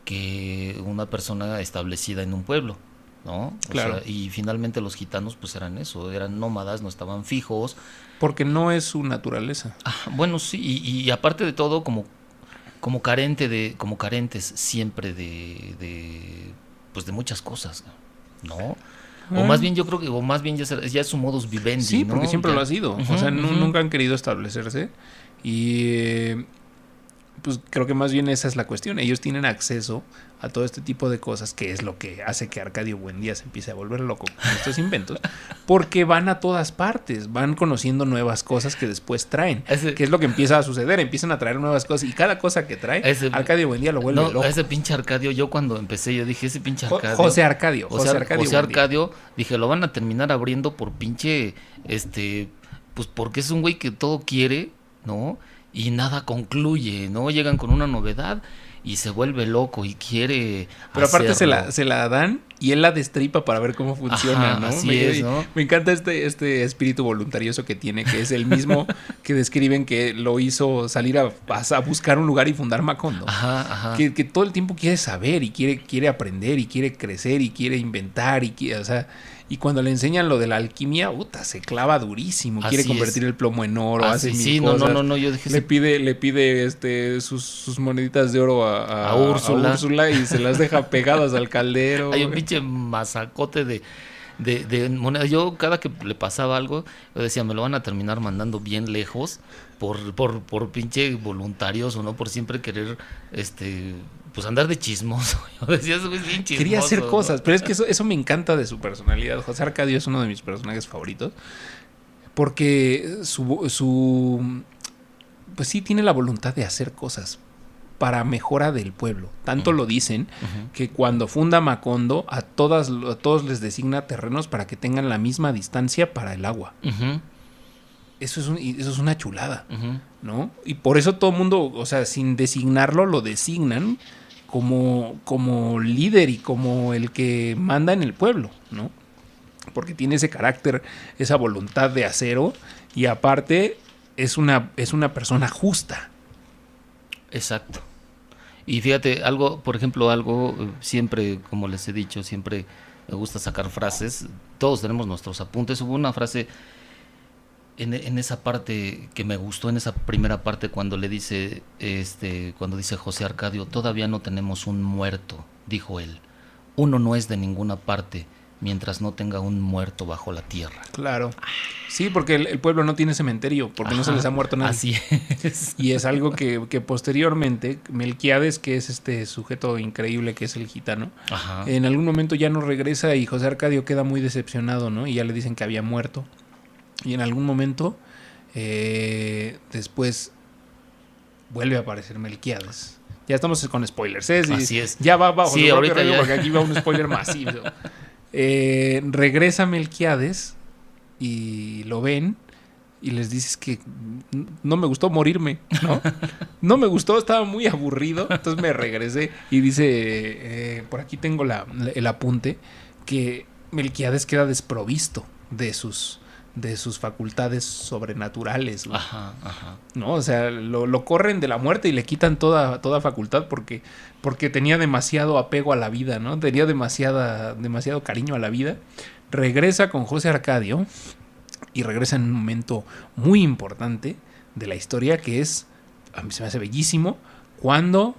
B: que una persona establecida en un pueblo, ¿no?
A: Claro.
B: O sea, y finalmente los gitanos pues eran eso, eran nómadas, no estaban fijos.
A: Porque no es su naturaleza.
B: Bueno, sí, y aparte de todo, como carentes siempre de muchas cosas, ¿no? O más bien yo creo que ya es su modus vivendi,
A: sí,
B: ¿no?
A: porque siempre
B: ya
A: lo ha sido. O sea, nunca han querido establecerse. Y pues creo que más bien esa es la cuestión. Ellos tienen acceso a todo este tipo de cosas, que es lo que hace que Arcadio Buendía se empiece a volver loco con estos inventos, porque van a todas partes, van conociendo nuevas cosas que después traen, que es lo que empieza a suceder, empiezan a traer nuevas cosas y cada cosa que trae, Arcadio Buendía lo vuelve loco.
B: Ese pinche Arcadio, yo cuando empecé, yo dije, ese pinche Arcadio.
A: José Arcadio,
B: dije, lo van a terminar abriendo por pinche, pues porque es un güey que todo quiere, ¿no? Y nada concluye, ¿no? Llegan con una novedad y se vuelve loco y quiere
A: pero aparte
B: hacerlo.
A: se la dan y él la destripa para ver cómo funciona. Ajá, ¿no?
B: Así ¿no?
A: Me encanta este espíritu voluntarioso que tiene, que es el mismo que describen que lo hizo salir a buscar un lugar y fundar Macondo.
B: Ajá.
A: Que todo el tiempo quiere saber y quiere aprender y quiere crecer y quiere inventar y cuando le enseñan lo de la alquimia, se clava durísimo. Quiere convertir el plomo en oro, hace mil cosas.
B: No, yo dije...
A: Le pide sus moneditas de oro a Úrsula y se las deja pegadas al caldero.
B: Hay un pinche masacote de monedas. Yo cada que le pasaba algo, yo decía, me lo van a terminar mandando bien lejos por pinche voluntarioso, ¿no? Por siempre querer, pues andar de chismoso. Yo decía, eso es bien chismoso.
A: Quería hacer cosas, ¿no? Pero es que eso me encanta de su personalidad. José Arcadio es uno de mis personajes favoritos. Porque pues sí tiene la voluntad de hacer cosas para mejora del pueblo. Tanto lo dicen que cuando funda Macondo a todos les designa terrenos para que tengan la misma distancia para el agua. Eso es una chulada, ¿no? Y por eso todo el mundo, o sea, sin designarlo, lo designan como líder y como el que manda en el pueblo, ¿no? Porque tiene ese carácter, esa voluntad de acero y aparte es una persona justa.
B: Exacto. Y fíjate, por ejemplo, siempre, como les he dicho, siempre me gusta sacar frases. Todos tenemos nuestros apuntes. Hubo una frase en esa parte que me gustó, en esa primera parte, cuando dice José Arcadio: todavía no tenemos un muerto, dijo él. Uno no es de ninguna parte, mientras no tenga un muerto bajo la tierra.
A: Claro. Sí, porque el pueblo no tiene cementerio, porque no se les ha muerto nadie.
B: Así es.
A: Y es algo que posteriormente Melquíades, que es este sujeto increíble que es el gitano,
B: Ajá.
A: en algún momento ya no regresa y José Arcadio queda muy decepcionado, ¿no? Y ya le dicen que había muerto. Y en algún momento después vuelve a aparecer Melquíades. Ya estamos con spoilers, ¿eh? Sí,
B: así es.
A: Ya va bajo
B: sí, ahorita ya.
A: porque aquí va un spoiler masivo. Regresa Melquíades y lo ven y les dices que no me gustó morirme, ¿no? No me gustó, estaba muy aburrido, entonces me regresé y dice, por aquí tengo el apunte, que Melquíades queda desprovisto de sus facultades sobrenaturales, güey.
B: Ajá, ajá.
A: ¿No? O sea, lo corren de la muerte y le quitan toda facultad porque tenía demasiado apego a la vida, ¿no? Tenía demasiado cariño a la vida. Regresa con José Arcadio y regresa en un momento muy importante de la historia que es, a mí se me hace bellísimo, cuando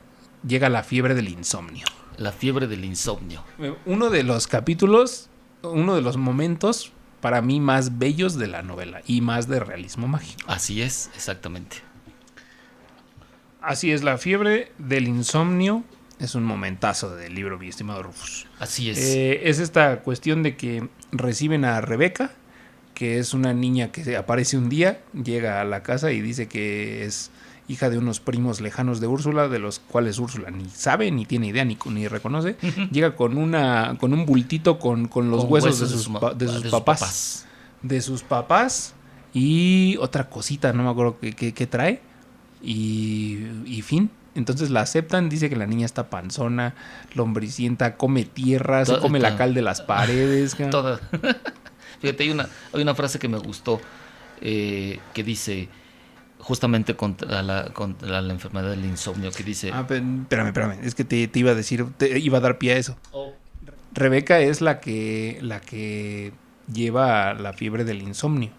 A: llega la fiebre del insomnio.
B: La fiebre del insomnio.
A: Uno de los capítulos, uno de los momentos para mí más bellos de la novela y más de realismo mágico.
B: Así es, exactamente.
A: Así es, la fiebre del insomnio es un momentazo del libro, mi estimado Rufus.
B: Así es.
A: Es esta cuestión de que reciben a Rebeca, que es una niña que aparece un día, llega a la casa y dice que es hija de unos primos lejanos de Úrsula, de los cuales Úrsula ni sabe, ni tiene idea, ni reconoce. Llega con un bultito con los huesos de sus papás. De sus papás y otra cosita, no me acuerdo qué trae. Y fin. Entonces la aceptan, dice que la niña está panzona, lombricienta, come tierra, se come la cal de las paredes.
B: Toda. Fíjate, hay una frase que me gustó que dice, justamente contra la enfermedad del insomnio, que dice...
A: Espérame, es que te iba a decir, te iba a dar pie a eso. Oh. Rebeca es la que lleva la fiebre del insomnio.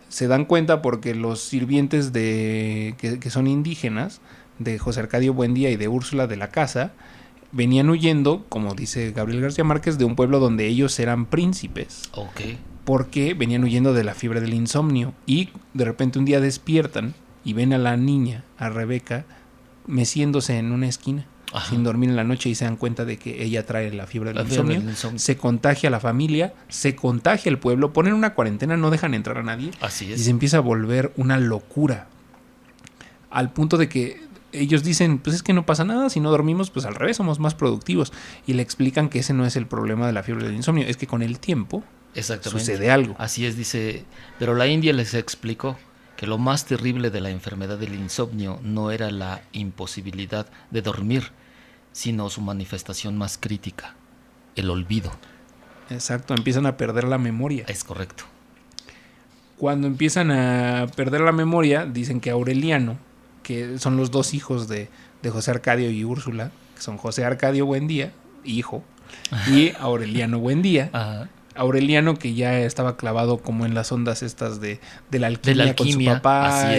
A: Se dan cuenta porque los sirvientes que son indígenas, de José Arcadio Buendía y de Úrsula de la Casa, venían huyendo, como dice Gabriel García Márquez, de un pueblo donde ellos eran príncipes.
B: Okay.
A: Porque venían huyendo de la fiebre del insomnio. Y de repente un día despiertan y ven a la niña, a Rebeca, meciéndose en una esquina. Ajá. Sin dormir en la noche, y se dan cuenta de que ella trae la fiebre del insomnio. Se contagia a la familia, se contagia el pueblo, ponen una cuarentena, no dejan entrar a nadie.
B: Así es.
A: Y se empieza a volver una locura. Al punto de que ellos dicen, pues es que no pasa nada, si no dormimos, pues al revés, somos más productivos. Y le explican que ese no es el problema de la fiebre del insomnio, es que con el tiempo sucede algo.
B: Así es, dice, pero la India les explicó que lo más terrible de la enfermedad del insomnio no era la imposibilidad de dormir, sino su manifestación más crítica, el olvido.
A: Exacto, empiezan a perder la memoria.
B: Es correcto.
A: Cuando empiezan a perder la memoria, dicen que Aureliano, que son los dos hijos de José Arcadio y Úrsula, que son José Arcadio Buendía, hijo, y Aureliano Buendía. Ajá. Aureliano, que ya estaba clavado como en las ondas estas de la alquimia con su papá.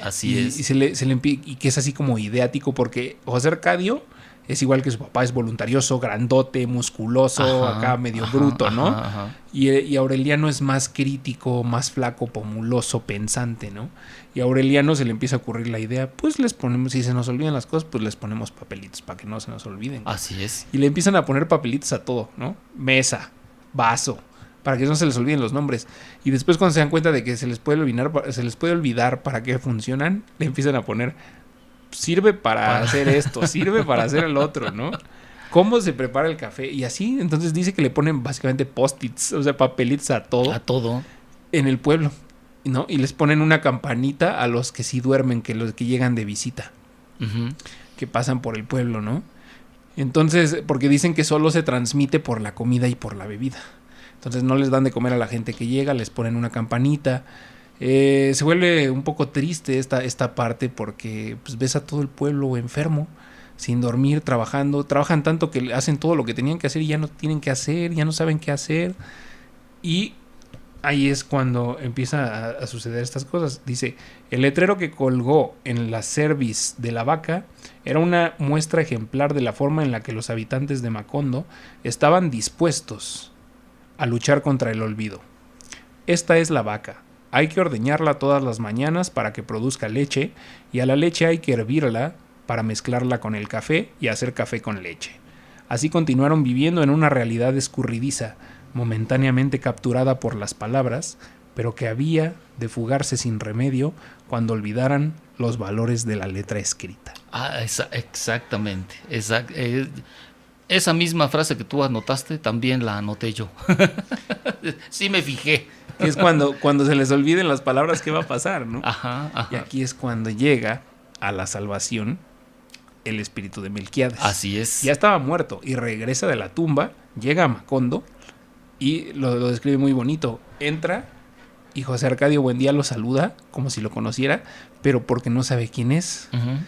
B: Así es.
A: Y que es así como ideático, porque José Arcadio es igual que su papá, es voluntarioso, grandote, musculoso, acá medio bruto, ¿no? Ajá. Y Aureliano es más crítico, más flaco, pomuloso, pensante, ¿no? Y a Aureliano se le empieza a ocurrir la idea, pues les ponemos, si se nos olvidan las cosas, pues les ponemos papelitos para que no se nos olviden.
B: Así es.
A: Y le empiezan a poner papelitos a todo, ¿no? Mesa, vaso, para que no se les olviden los nombres. Y después, cuando se dan cuenta de que se les puede olvidar para qué funcionan, le empiezan a poner, sirve para hacer esto, sirve para hacer el otro, ¿no? ¿Cómo se prepara el café? Y así, entonces dice que le ponen básicamente post-its, o sea, papelitos a todo.
B: A todo.
A: En el pueblo, ¿no? Y les ponen una campanita a los que sí duermen, que los que llegan de visita, que pasan por el pueblo, ¿no? Entonces, porque dicen que solo se transmite por la comida y por la bebida. Entonces no les dan de comer a la gente que llega, les ponen una campanita. Se vuelve un poco triste esta parte porque pues, ves a todo el pueblo enfermo, sin dormir, trabajan tanto que hacen todo lo que tenían que hacer y ya no tienen que hacer, ya no saben qué hacer. Y ahí es cuando empieza a suceder estas cosas. Dice, el letrero que colgó en la cerviz de la vaca era una muestra ejemplar de la forma en la que los habitantes de Macondo estaban dispuestos a luchar contra el olvido. Esta es la vaca. Hay que ordeñarla todas las mañanas para que produzca leche, y a la leche hay que hervirla para mezclarla con el café y hacer café con leche. Así continuaron viviendo en una realidad escurridiza, momentáneamente capturada por las palabras, pero que había de fugarse sin remedio cuando olvidaran los valores de la letra escrita.
B: Exactamente. Esa misma frase que tú anotaste, también la anoté yo. Sí me fijé.
A: Es cuando se les olviden las palabras, ¿qué va a pasar, no?
B: Ajá.
A: Y aquí es cuando llega a la salvación el espíritu de Melquíades.
B: Así es.
A: Ya estaba muerto y regresa de la tumba, llega a Macondo y lo describe muy bonito. Entra y José Arcadio Buendía lo saluda como si lo conociera, pero porque no sabe quién es.
B: Uh-huh.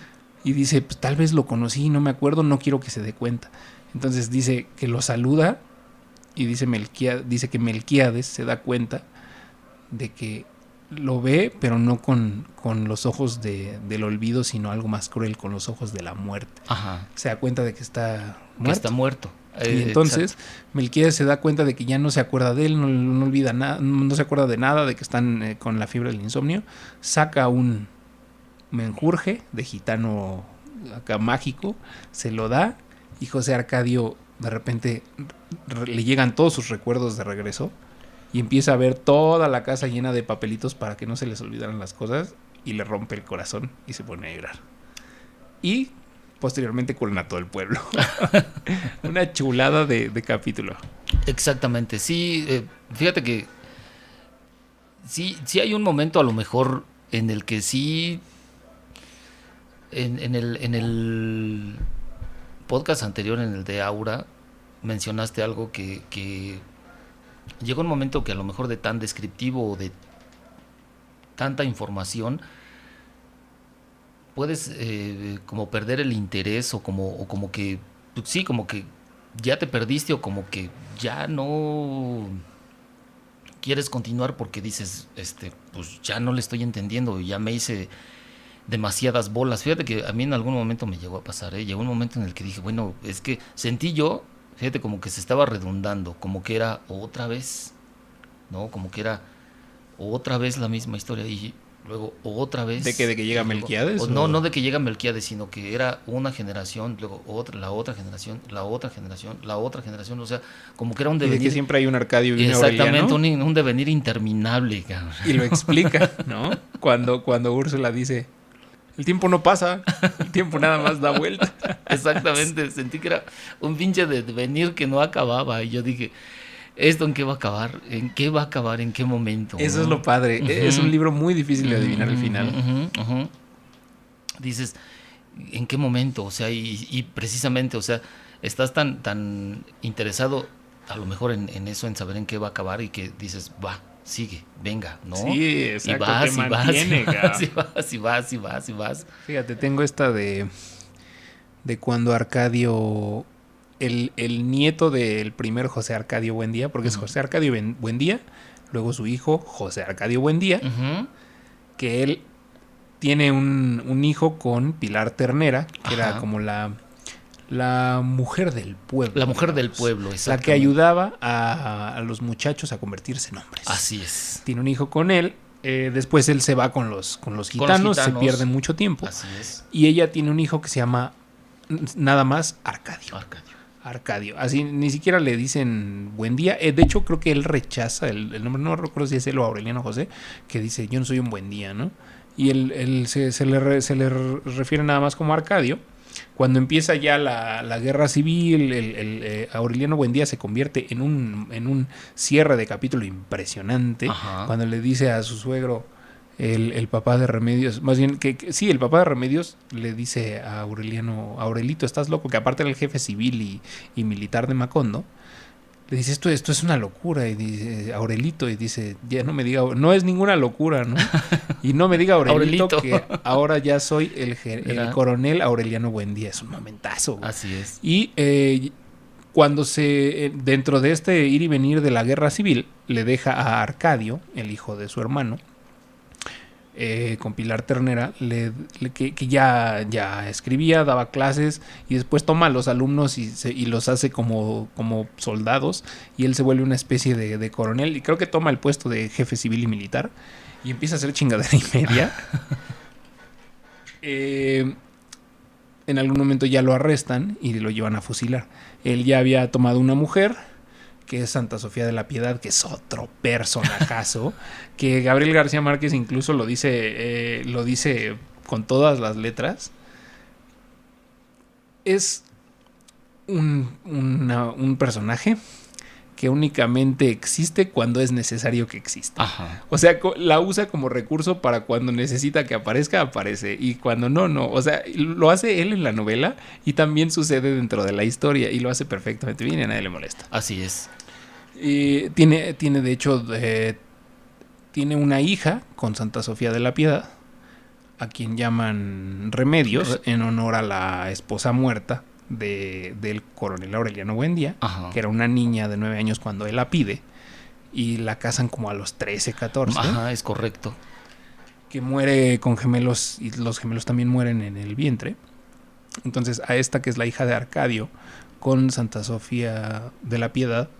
A: Y dice, pues tal vez lo conocí, no me acuerdo, no quiero que se dé cuenta. Entonces dice que lo saluda y dice que Melquíades se da cuenta de que lo ve, pero no con los ojos del olvido, sino algo más cruel, con los ojos de la muerte.
B: Ajá.
A: Se da cuenta de que está muerto.
B: Que está muerto.
A: Y entonces Melquíades se da cuenta de que ya no se acuerda de él, no olvida nada, no se acuerda de nada, de que están con la fiebre del insomnio. Saca un menjurje de gitano acá mágico, se lo da, y José Arcadio de repente le llegan todos sus recuerdos de regreso y empieza a ver toda la casa llena de papelitos para que no se les olvidaran las cosas, y le rompe el corazón y se pone a llorar. Y posteriormente culna a todo el pueblo. Una chulada de capítulo.
B: Exactamente, sí. Fíjate que sí hay un momento a lo mejor en el que sí, en el podcast anterior, en el de Aura, mencionaste algo que llegó un momento que a lo mejor de tan descriptivo o de tanta información puedes como perder el interés, o como que sí, como que ya te perdiste, o como que ya no quieres continuar porque dices, pues ya no le estoy entendiendo, ya me hice demasiadas bolas. Fíjate que a mí en algún momento me llegó a pasar, llegó un momento en el que dije, bueno, es que sentí yo, fíjate, como que se estaba redundando, como que era otra vez, ¿no? Como que era otra vez la misma historia, y luego otra vez.
A: ¿De que llega Melquíades?
B: No de que llega Melquíades, sino que era una generación, luego la otra generación, la otra generación, la otra generación, o sea, como que era un devenir.
A: Y de que siempre hay un Arcadio y un
B: Exactamente,
A: Aureliano.
B: un devenir interminable, cabrón.
A: Y lo explica, ¿no? Cuando Úrsula dice, el tiempo no pasa, el tiempo nada más da vuelta.
B: Exactamente, sentí que era un pinche devenir que no acababa, y yo dije, ¿esto en qué va a acabar? ¿En qué va a acabar? ¿En qué momento?
A: Eso
B: ¿no?
A: es lo padre. Uh-huh. Es un libro muy difícil de adivinar el final.
B: Uh-huh. Dices, ¿en qué momento? O sea, y precisamente, o sea, estás tan interesado a lo mejor en eso, en saber en qué va a acabar, y que dices, va, sigue, venga, ¿no?
A: Sí, exacto,
B: y vas.
A: Fíjate, tengo esta de cuando Arcadio, el nieto del primer José Arcadio Buendía, porque es José Arcadio Buendía, luego su hijo José Arcadio Buendía, que él tiene un hijo con Pilar Ternera, que era como la mujer del pueblo.
B: La mujer del pueblo, exacto.
A: La que ayudaba a los muchachos a convertirse en hombres.
B: Así es.
A: Tiene un hijo con él. Después él se va con los gitanos, se pierde mucho tiempo.
B: Así es.
A: Y ella tiene un hijo que se llama nada más Arcadio. Así ni siquiera le dicen Buendía. De hecho, creo que él rechaza el nombre. No recuerdo si es él o Aureliano José, que dice, yo no soy un Buendía, ¿no? Y él se le refiere nada más como Arcadio. Cuando empieza ya la guerra civil, Aureliano Buendía se convierte en un cierre de capítulo impresionante. Ajá. Cuando le dice a su suegro, el papá de Remedios, más bien sí, el papá de Remedios le dice a Aurelito, estás loco, que aparte era el jefe civil y militar de Macondo. Le dice, esto es una locura, y dice Aurelito, y dice, ya no me diga, no es ninguna locura, ¿no? Y no me diga Aurelito, que ahora ya soy el coronel Aureliano Buendía. Es un momentazo, güey.
B: Así es.
A: Y cuando dentro de este ir y venir de la guerra civil, le deja a Arcadio, el hijo de su hermano, con Pilar Ternera, que ya escribía, daba clases y después toma a los alumnos y los hace como soldados y él se vuelve una especie de coronel y creo que toma el puesto de jefe civil y militar y empieza a hacer chingadera y media. En algún momento ya lo arrestan y lo llevan a fusilar. Él ya había tomado una mujer, que es Santa Sofía de la Piedad, que es otro personajazo, que Gabriel García Márquez incluso lo dice con todas las letras. Es un personaje que únicamente existe cuando es necesario que exista.
B: Ajá.
A: O sea, la usa como recurso para cuando necesita que aparezca, aparece. Y cuando no. O sea, lo hace él en la novela y también sucede dentro de la historia y lo hace perfectamente bien y a nadie le molesta.
B: Así es.
A: Tiene de hecho, tiene una hija con Santa Sofía de la Piedad, a quien llaman Remedios, en honor a la esposa muerta del coronel Aureliano Buendía,
B: Ajá.
A: que era una niña de 9 años cuando él la pide, y la casan como a los 13, 14.
B: Ajá, es correcto.
A: Que muere con gemelos, y los gemelos también mueren en el vientre. Entonces a esta, que es la hija de Arcadio, con Santa Sofía de la Piedad,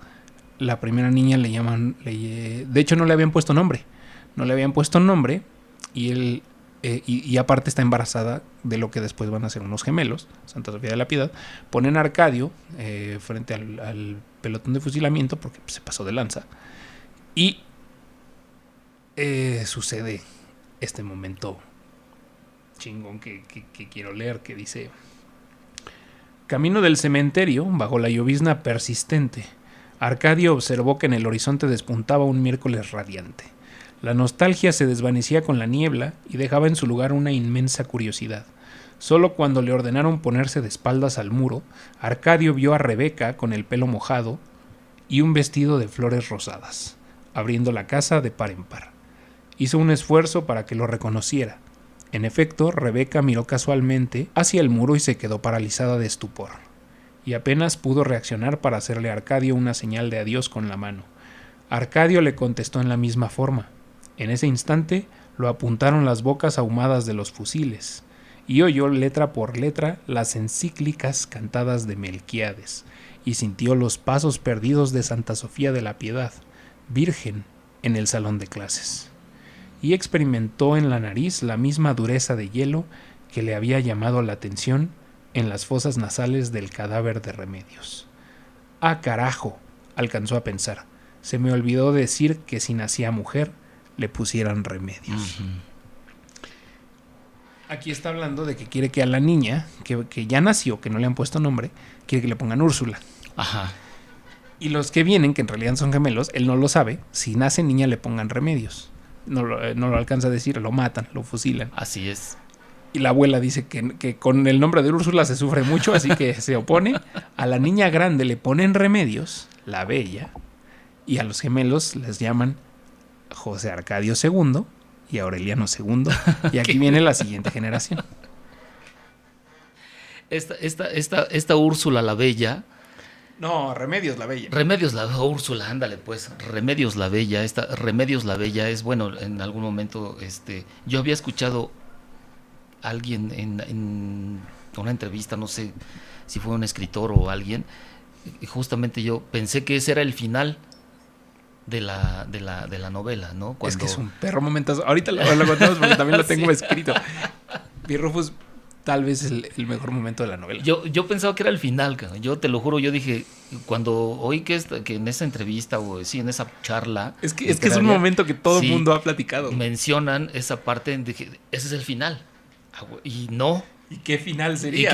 A: la primera niña le llaman... de hecho no le habían puesto nombre. Y él... y aparte está embarazada de lo que después van a ser unos gemelos, Santa Sofía de la Piedad. Ponen a Arcadio frente al pelotón de fusilamiento porque se pasó de lanza. Y sucede este momento chingón que quiero leer, que dice: camino del cementerio, bajo la llovizna persistente, Arcadio observó que en el horizonte despuntaba un miércoles radiante. La nostalgia se desvanecía con la niebla y dejaba en su lugar una inmensa curiosidad. Solo cuando le ordenaron ponerse de espaldas al muro, Arcadio vio a Rebeca con el pelo mojado y un vestido de flores rosadas, abriendo la casa de par en par. Hizo un esfuerzo para que lo reconociera. En efecto, Rebeca miró casualmente hacia el muro y se quedó paralizada de estupor. Y apenas pudo reaccionar para hacerle a Arcadio una señal de adiós con la mano. Arcadio le contestó en la misma forma. En ese instante lo apuntaron las bocas ahumadas de los fusiles, y oyó letra por letra las encíclicas cantadas de Melquíades, y sintió los pasos perdidos de Santa Sofía de la Piedad, virgen, en el salón de clases. Y experimentó en la nariz la misma dureza de hielo que le había llamado la atención en las fosas nasales del cadáver de Remedios. ¡Ah, carajo!, alcanzó a pensar. Se me olvidó decir que si nacía mujer, le pusieran Remedios. Uh-huh. Aquí está hablando de que quiere que a la niña, que ya nació, que no le han puesto nombre, quiere que le pongan Úrsula.
B: Ajá.
A: Y los que vienen, que en realidad son gemelos, él no lo sabe, si nace niña le pongan Remedios. No lo alcanza a decir, lo matan, lo fusilan.
B: Así es.
A: Y la abuela dice que con el nombre de Úrsula se sufre mucho, así que se opone. A la niña grande le ponen Remedios, la bella, y a los gemelos les llaman José Arcadio II y Aureliano II. Y aquí viene la siguiente generación.
B: Esta Úrsula la Bella.
A: No, Remedios la Bella.
B: Remedios la Úrsula, ándale pues. Remedios la Bella. Remedios la Bella es, bueno, en algún momento yo había escuchado a alguien en una entrevista, no sé si fue un escritor o alguien, y justamente yo pensé que ese era el final de la novela, ¿no?
A: Es que es un perro momentazo. Ahorita lo contamos porque también lo tengo sí. escrito. Y Rufus tal vez es el mejor momento de la novela.
B: Yo pensaba que era el final, yo te lo juro, yo dije, cuando oí que en esa entrevista o sí, en esa charla...
A: Es que es un momento que todo el mundo ha platicado.
B: Mencionan esa parte, dije, ese es el final. Y no...
A: ¿Y qué final sería?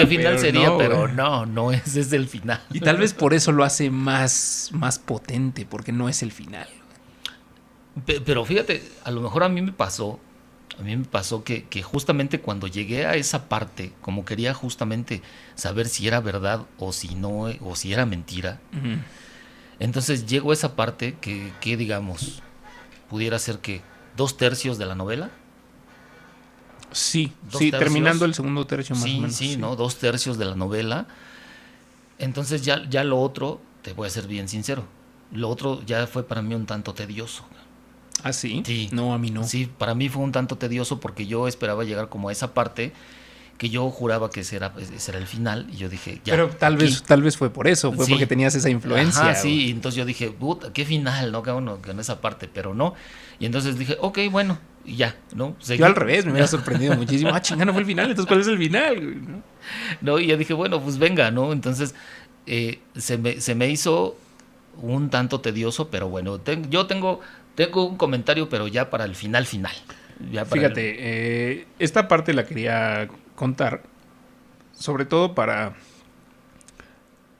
B: Pero no, ese es el final.
A: Y tal vez por eso lo hace más potente, porque no es el final.
B: Pero fíjate, a lo mejor a mí me pasó que justamente cuando llegué a esa parte, como quería justamente saber si era verdad o si no, o si era mentira, uh-huh. Entonces llego a esa parte que digamos, pudiera ser que 2/3 de la novela.
A: Sí, terminando el segundo tercio más o menos.
B: Sí, ¿no? 2/3 de la novela. Entonces ya lo otro, te voy a ser bien sincero, lo otro ya fue para mí un tanto tedioso.
A: ¿Ah, sí?
B: Sí.
A: No, a mí no.
B: Sí, para mí fue un tanto tedioso porque yo esperaba llegar como a esa parte que yo juraba que ese era el final y yo dije, ya.
A: Pero tal vez fue por eso, fue
B: Sí.
A: porque tenías esa influencia.
B: Ajá, sí, y entonces yo dije, puta, qué final, ¿no? Que bueno, que en esa parte, pero no. Y entonces dije, ok, bueno, y ya, ¿no? Seguí.
A: Yo al revés, me hubiera sorprendido muchísimo. Ah, chingada, no fue el final, entonces ¿cuál es el final? ¿No?
B: No, y yo dije, bueno, pues venga, ¿no? Entonces se me hizo un tanto tedioso, pero bueno, yo tengo un comentario, pero ya para el final. Ya para
A: Fíjate, esta parte la quería contar, sobre todo para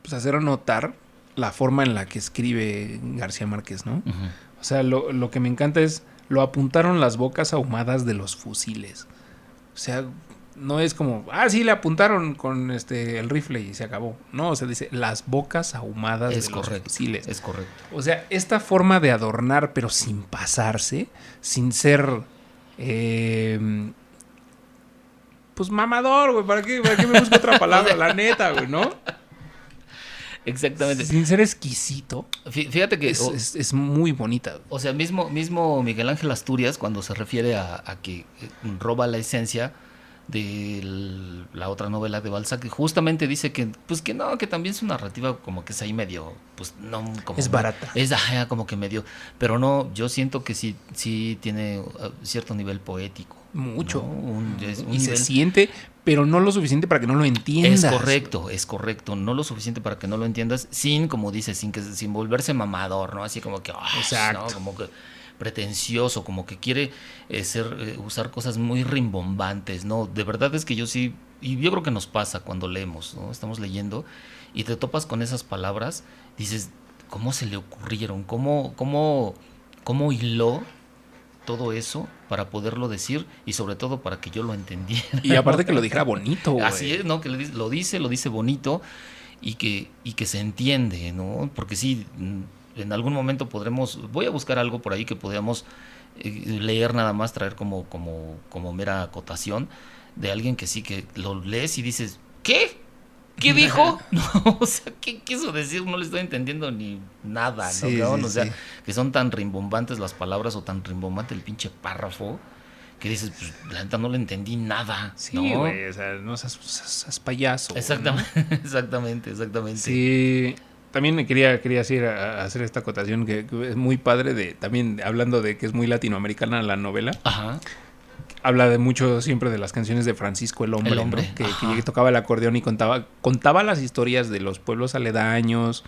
A: pues, hacer notar la forma en la que escribe García Márquez, ¿no?
B: Uh-huh.
A: O sea, lo que me encanta es, lo apuntaron las bocas ahumadas de los fusiles. O sea, no es como, sí, le apuntaron con el rifle y se acabó. No, o sea, dice, las bocas ahumadas de los fusiles.
B: Es correcto.
A: O sea, esta forma de adornar, pero sin pasarse, sin ser... pues mamador, güey. ¿Para qué me busco otra palabra? La neta, güey, ¿no?
B: Exactamente.
A: Sin ser exquisito.
B: Fíjate que...
A: Es muy bonita.
B: O sea, mismo Miguel Ángel Asturias, cuando se refiere a que roba la esencia de la otra novela de Balzac, justamente dice que, pues que no, que también su narrativa como que es ahí medio, pues no... como
A: es barata.
B: Es como que medio... Pero no, yo siento que sí tiene cierto nivel poético.
A: Mucho.
B: ¿No?
A: Y se siente, pero no lo suficiente para que no lo entiendas.
B: Es correcto. No lo suficiente para que no lo entiendas, sin, como dices, sin volverse mamador, ¿no? Así como que...
A: Exacto.
B: ¿no? Como que pretencioso, como que quiere usar cosas muy rimbombantes, ¿no? De verdad es que yo sí, y yo creo que nos pasa cuando leemos, ¿no? Estamos leyendo y te topas con esas palabras, dices, ¿cómo se le ocurrieron? ¿Cómo hiló todo eso para poderlo decir y sobre todo para que yo lo entendiera?
A: Y aparte que lo dijera bonito, güey.
B: Así es, ¿no? Que lo dice bonito y que se entiende, ¿no? Porque sí, en algún momento voy a buscar algo por ahí que podamos leer nada más, traer como mera acotación de alguien que sí, que lo lees y dices, ¿qué? ¿Qué dijo? No, o sea, ¿qué quiso decir? No le estoy entendiendo ni nada, ¿no?
A: Sí,
B: O sea,
A: sí.
B: que son tan rimbombantes las palabras o tan rimbombante el pinche párrafo que dices, pues la neta no le entendí nada.
A: Sí,
B: ¿no?
A: güey, o sea, no seas payaso.
B: Exactamente,
A: ¿no?
B: exactamente.
A: Sí, también quería hacer esta acotación que es muy padre, también hablando de que es muy latinoamericana la novela.
B: Ajá.
A: Habla de mucho siempre de las canciones de Francisco el Hombre, ¿no? que tocaba el acordeón y contaba las historias de los pueblos aledaños,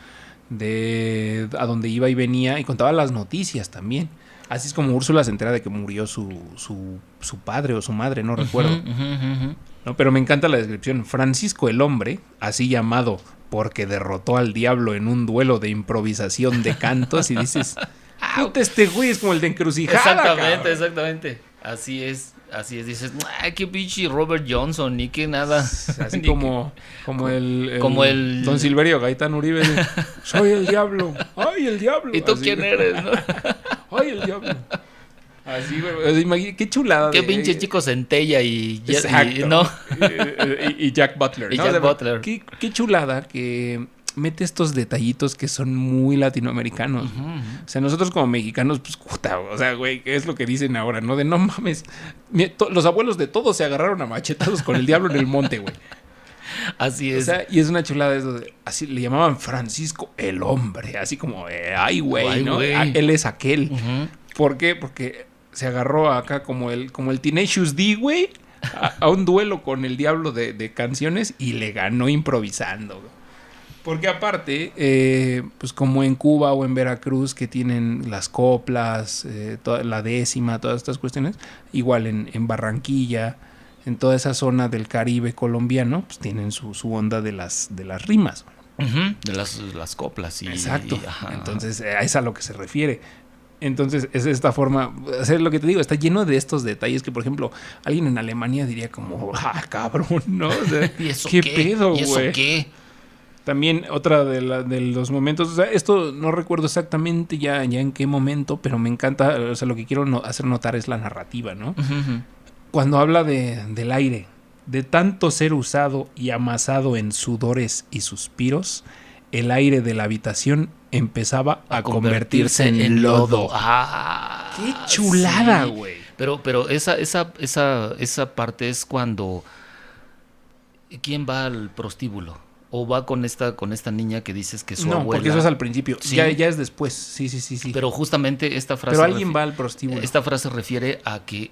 A: de a donde iba y venía, y contaba las noticias también. Así es como Úrsula se entera de que murió su padre o su madre, no recuerdo.
B: Uh-huh.
A: ¿No? Pero me encanta la descripción. Francisco el Hombre, así llamado porque derrotó al diablo en un duelo de improvisación de cantos, y dices, puta, este güey es como el de Encrucijada.
B: Exactamente. Así es. Dices, qué pinche Robert Johnson, ni que nada.
A: Así como el Don Silverio Gaitán Uribe. Soy el diablo. ¡Ay, el diablo!
B: ¿Y tú
A: así,
B: quién eres, no?
A: ¡Ay, el diablo! Así, güey. Qué chulada.
B: Qué pinche chico Centella y
A: ¿no? y Jack Butler.
B: Y
A: ¿no?
B: Jack Butler.
A: Qué chulada que mete estos detallitos que son muy latinoamericanos.
B: Uh-huh.
A: O sea, nosotros como mexicanos, pues, puta, o sea, güey, ¿qué es lo que dicen ahora, no? De no mames. Los abuelos de todos se agarraron a machetazos con el diablo en el monte, güey.
B: Así es.
A: O sea, y es una chulada eso así le llamaban Francisco el Hombre, así como, ay, güey, ¿no?
B: Güey.
A: Él es aquel.
B: Uh-huh.
A: ¿Por qué? Porque se agarró acá como el Tenacious D, güey, a un duelo con el diablo de canciones y le ganó improvisando, güey. Porque aparte, pues como en Cuba o en Veracruz, que tienen las coplas, la décima, todas estas cuestiones, igual en Barranquilla, en toda esa zona del Caribe colombiano, pues tienen su onda de las rimas.
B: Uh-huh. De las coplas.
A: Exacto.
B: Ajá.
A: Entonces, es a lo que se refiere. Entonces, es esta forma, hacer lo que te digo, está lleno de estos detalles que, por ejemplo, alguien en Alemania diría como, cabrón, ¿no? O sea,
B: ¿Y eso
A: qué pedo, güey?
B: ¿Y eso qué?
A: También otra de los momentos, o sea, esto no recuerdo exactamente ya en qué momento, pero me encanta, o sea, lo que quiero hacer notar es la narrativa, ¿no?
B: Uh-huh.
A: Cuando habla del aire, de tanto ser usado y amasado en sudores y suspiros, el aire de la habitación empezaba a convertirse en lodo.
B: ¡Ah!
A: ¡Qué chulada,
B: sí.
A: güey!
B: Pero esa parte es cuando... ¿Quién va al prostíbulo? ¿O va con esta niña que dices que su abuela?
A: No, porque eso es al principio.
B: ¿Sí?
A: Ya es después. Sí.
B: Pero justamente esta frase...
A: Pero alguien va al prostíbulo.
B: Esta frase refiere a que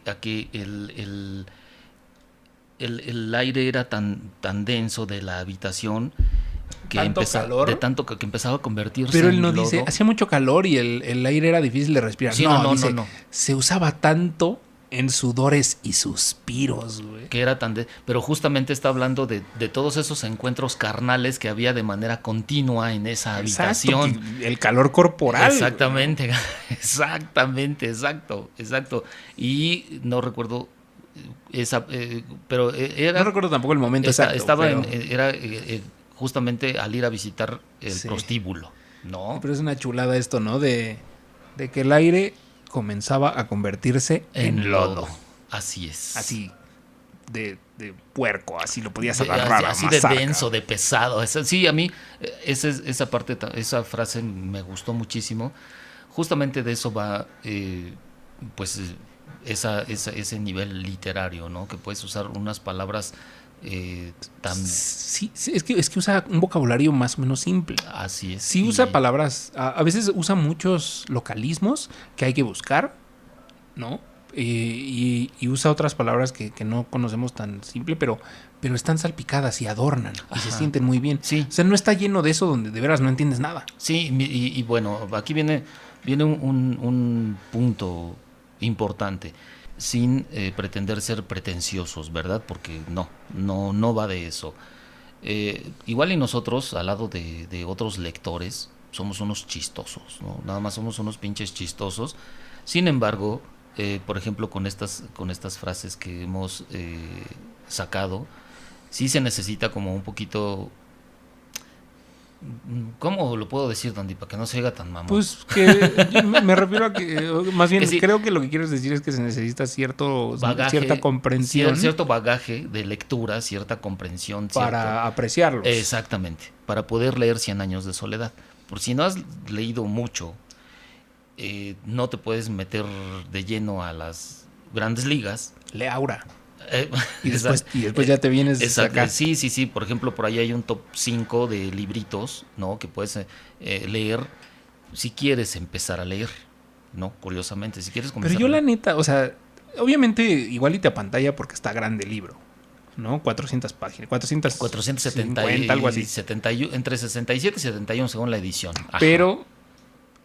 B: el aire era tan denso de la habitación que empezaba a convertirse
A: pero él
B: en
A: no
B: lodo.
A: dice, hacía mucho calor y el aire era difícil de respirar.
B: Sí,
A: dice,
B: no.
A: Se usaba tanto en sudores y suspiros, güey.
B: Que era pero justamente está hablando de todos esos encuentros carnales que había de manera continua en esa habitación.
A: El calor corporal.
B: Exactamente, exacto. Y no recuerdo pero era...
A: No recuerdo tampoco el momento exacto.
B: Estaba era justamente al ir a visitar el prostíbulo, ¿no?
A: Pero es una chulada esto, ¿no? De que el aire comenzaba a convertirse en lodo.
B: Así es.
A: Así de puerco, así lo podías agarrar.
B: Así de denso, de pesado. Sí, a mí esa frase me gustó muchísimo. Justamente de eso va, pues, ese nivel literario, ¿no? Que puedes usar unas palabras tan...
A: Sí, es que usa un vocabulario más o menos simple.
B: Así es.
A: Sí usa palabras, a veces usa muchos localismos que hay que buscar, ¿no? Y usa otras palabras que no conocemos tan simple, pero están salpicadas y adornan y se sienten muy bien.
B: Sí.
A: O sea, no está lleno de eso donde de veras no entiendes nada.
B: Sí, y bueno, aquí viene un punto importante, sin pretender ser pretenciosos, ¿verdad? Porque no va de eso. Igual y nosotros, al lado de otros lectores, somos unos chistosos, ¿no? Nada más somos unos pinches chistosos. Sin embargo, por ejemplo, con estas frases que hemos sacado, sí se necesita como un poquito... ¿Cómo lo puedo decir, Dandy? Para que no se oiga tan mamón.
A: Pues que me refiero a que, más bien, creo que lo que quieres decir es que se necesita bagaje, cierta comprensión.
B: Cierto bagaje de lectura, cierta comprensión.
A: Para apreciarlos.
B: Exactamente. Para poder leer 100 años de soledad. Por si no has leído mucho, no te puedes meter de lleno a las grandes ligas.
A: Lee Aura. Y después ya te vienes acá.
B: Sí. Por ejemplo, por ahí hay un top 5 de libritos, ¿no? Que puedes leer si quieres empezar a leer, ¿no? Curiosamente, si quieres comenzar.
A: Pero yo la neta, o sea, obviamente igual y te apantalla porque está grande el libro, ¿no? 400 páginas, 470, algo así.
B: 71, entre 67 y 71 según la edición. Ajá.
A: Pero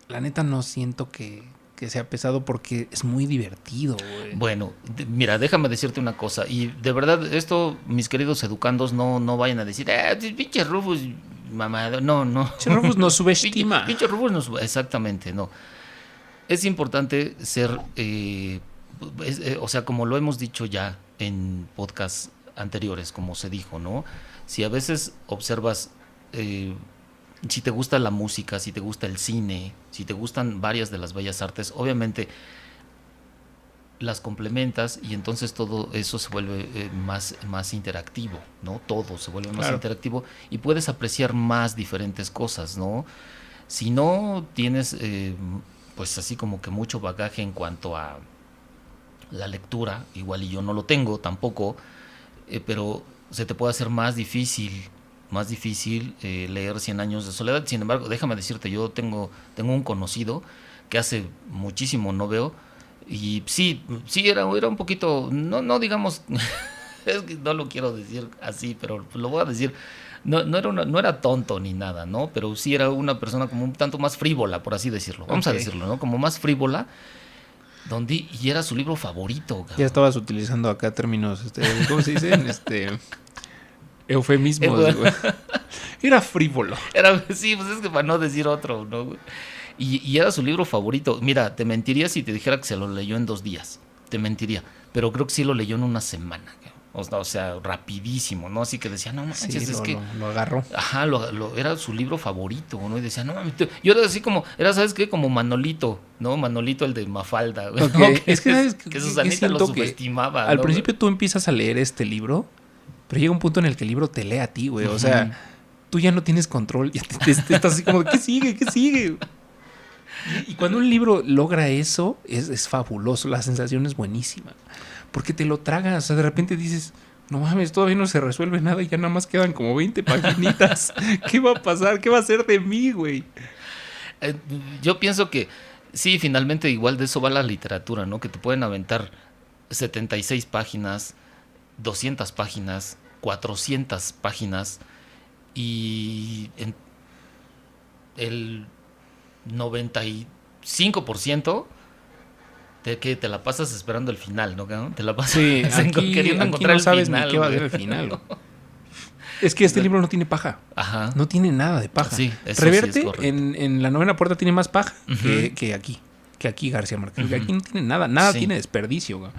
A: la neta no siento que sea pesado porque es muy divertido, güey.
B: Bueno, mira, déjame decirte una cosa. Y de verdad, esto, mis queridos educandos, no vayan a decir, pinche Rufus, mamado. No.
A: Pinche Rufus nos subestima.
B: Pinche Rufus nos... Exactamente, no. Es importante ser... o sea, como lo hemos dicho ya en podcasts anteriores, como se dijo, ¿no? Si a veces observas... si te gusta la música, si te gusta el cine, si te gustan varias de las bellas artes, obviamente las complementas y entonces todo eso se vuelve más interactivo, ¿no? Todo se vuelve más interactivo y puedes apreciar más diferentes cosas, ¿no? Si no tienes, pues así como que mucho bagaje en cuanto a la lectura, igual y yo no lo tengo tampoco, pero se te puede hacer más difícil leer 100 años de soledad. Sin embargo, déjame decirte, yo tengo un conocido que hace muchísimo no veo y sí era un poquito, no digamos, es que no lo quiero decir así, pero lo voy a decir, no era tonto ni nada, ¿no? Pero sí era una persona como un tanto más frívola, por así decirlo, vamos a decirlo, ¿no? Como más frívola, y era su libro favorito, cabrón.
A: Ya estabas utilizando acá términos, ¿cómo se dicen? Eufemismos, güey. Era frívolo.
B: Sí, pues es que para no decir otro, ¿no? Y era su libro favorito. Mira, te mentiría si te dijera que se lo leyó en 2 días. Te mentiría. Pero creo que sí lo leyó en una semana. O sea, rapidísimo, ¿no? Así que decía, no manches,
A: sí, lo agarró.
B: Ajá, era su libro favorito, ¿no? Y decía, no mames. Yo era así como, ¿sabes qué? Como Manolito, ¿no? Manolito, el de Mafalda. Okay. ¿No?
A: Es que ¿sabes?
B: Que Susanita lo subestimaba.
A: Al principio tú empiezas a leer este libro, pero llega un punto en el que el libro te lee a ti, güey. O sea, tú ya no tienes control. Ya estás así como, ¿qué sigue? ¿Qué sigue? Y cuando un libro logra eso, es fabuloso. La sensación es buenísima. Porque te lo tragas. O sea, de repente dices, no mames, todavía no se resuelve nada y ya nada más quedan como 20 paginitas. ¿Qué va a pasar? ¿Qué va a ser de mí, güey?
B: Yo pienso que sí, finalmente igual de eso va la literatura, ¿no? Que te pueden aventar 76 páginas, 200 páginas, 400 páginas y el 95% de que te la pasas esperando el final, ¿no? Te la pasas
A: queriendo encontrar no sabes el final, ni qué va a ser el final. ¿No? Es que este libro no tiene paja.
B: Ajá.
A: No tiene nada de paja.
B: Sí,
A: Reverte
B: sí
A: en La Novena Puerta tiene más paja que aquí. Que aquí García Márquez. Aquí no tiene nada. Nada tiene desperdicio. Güey.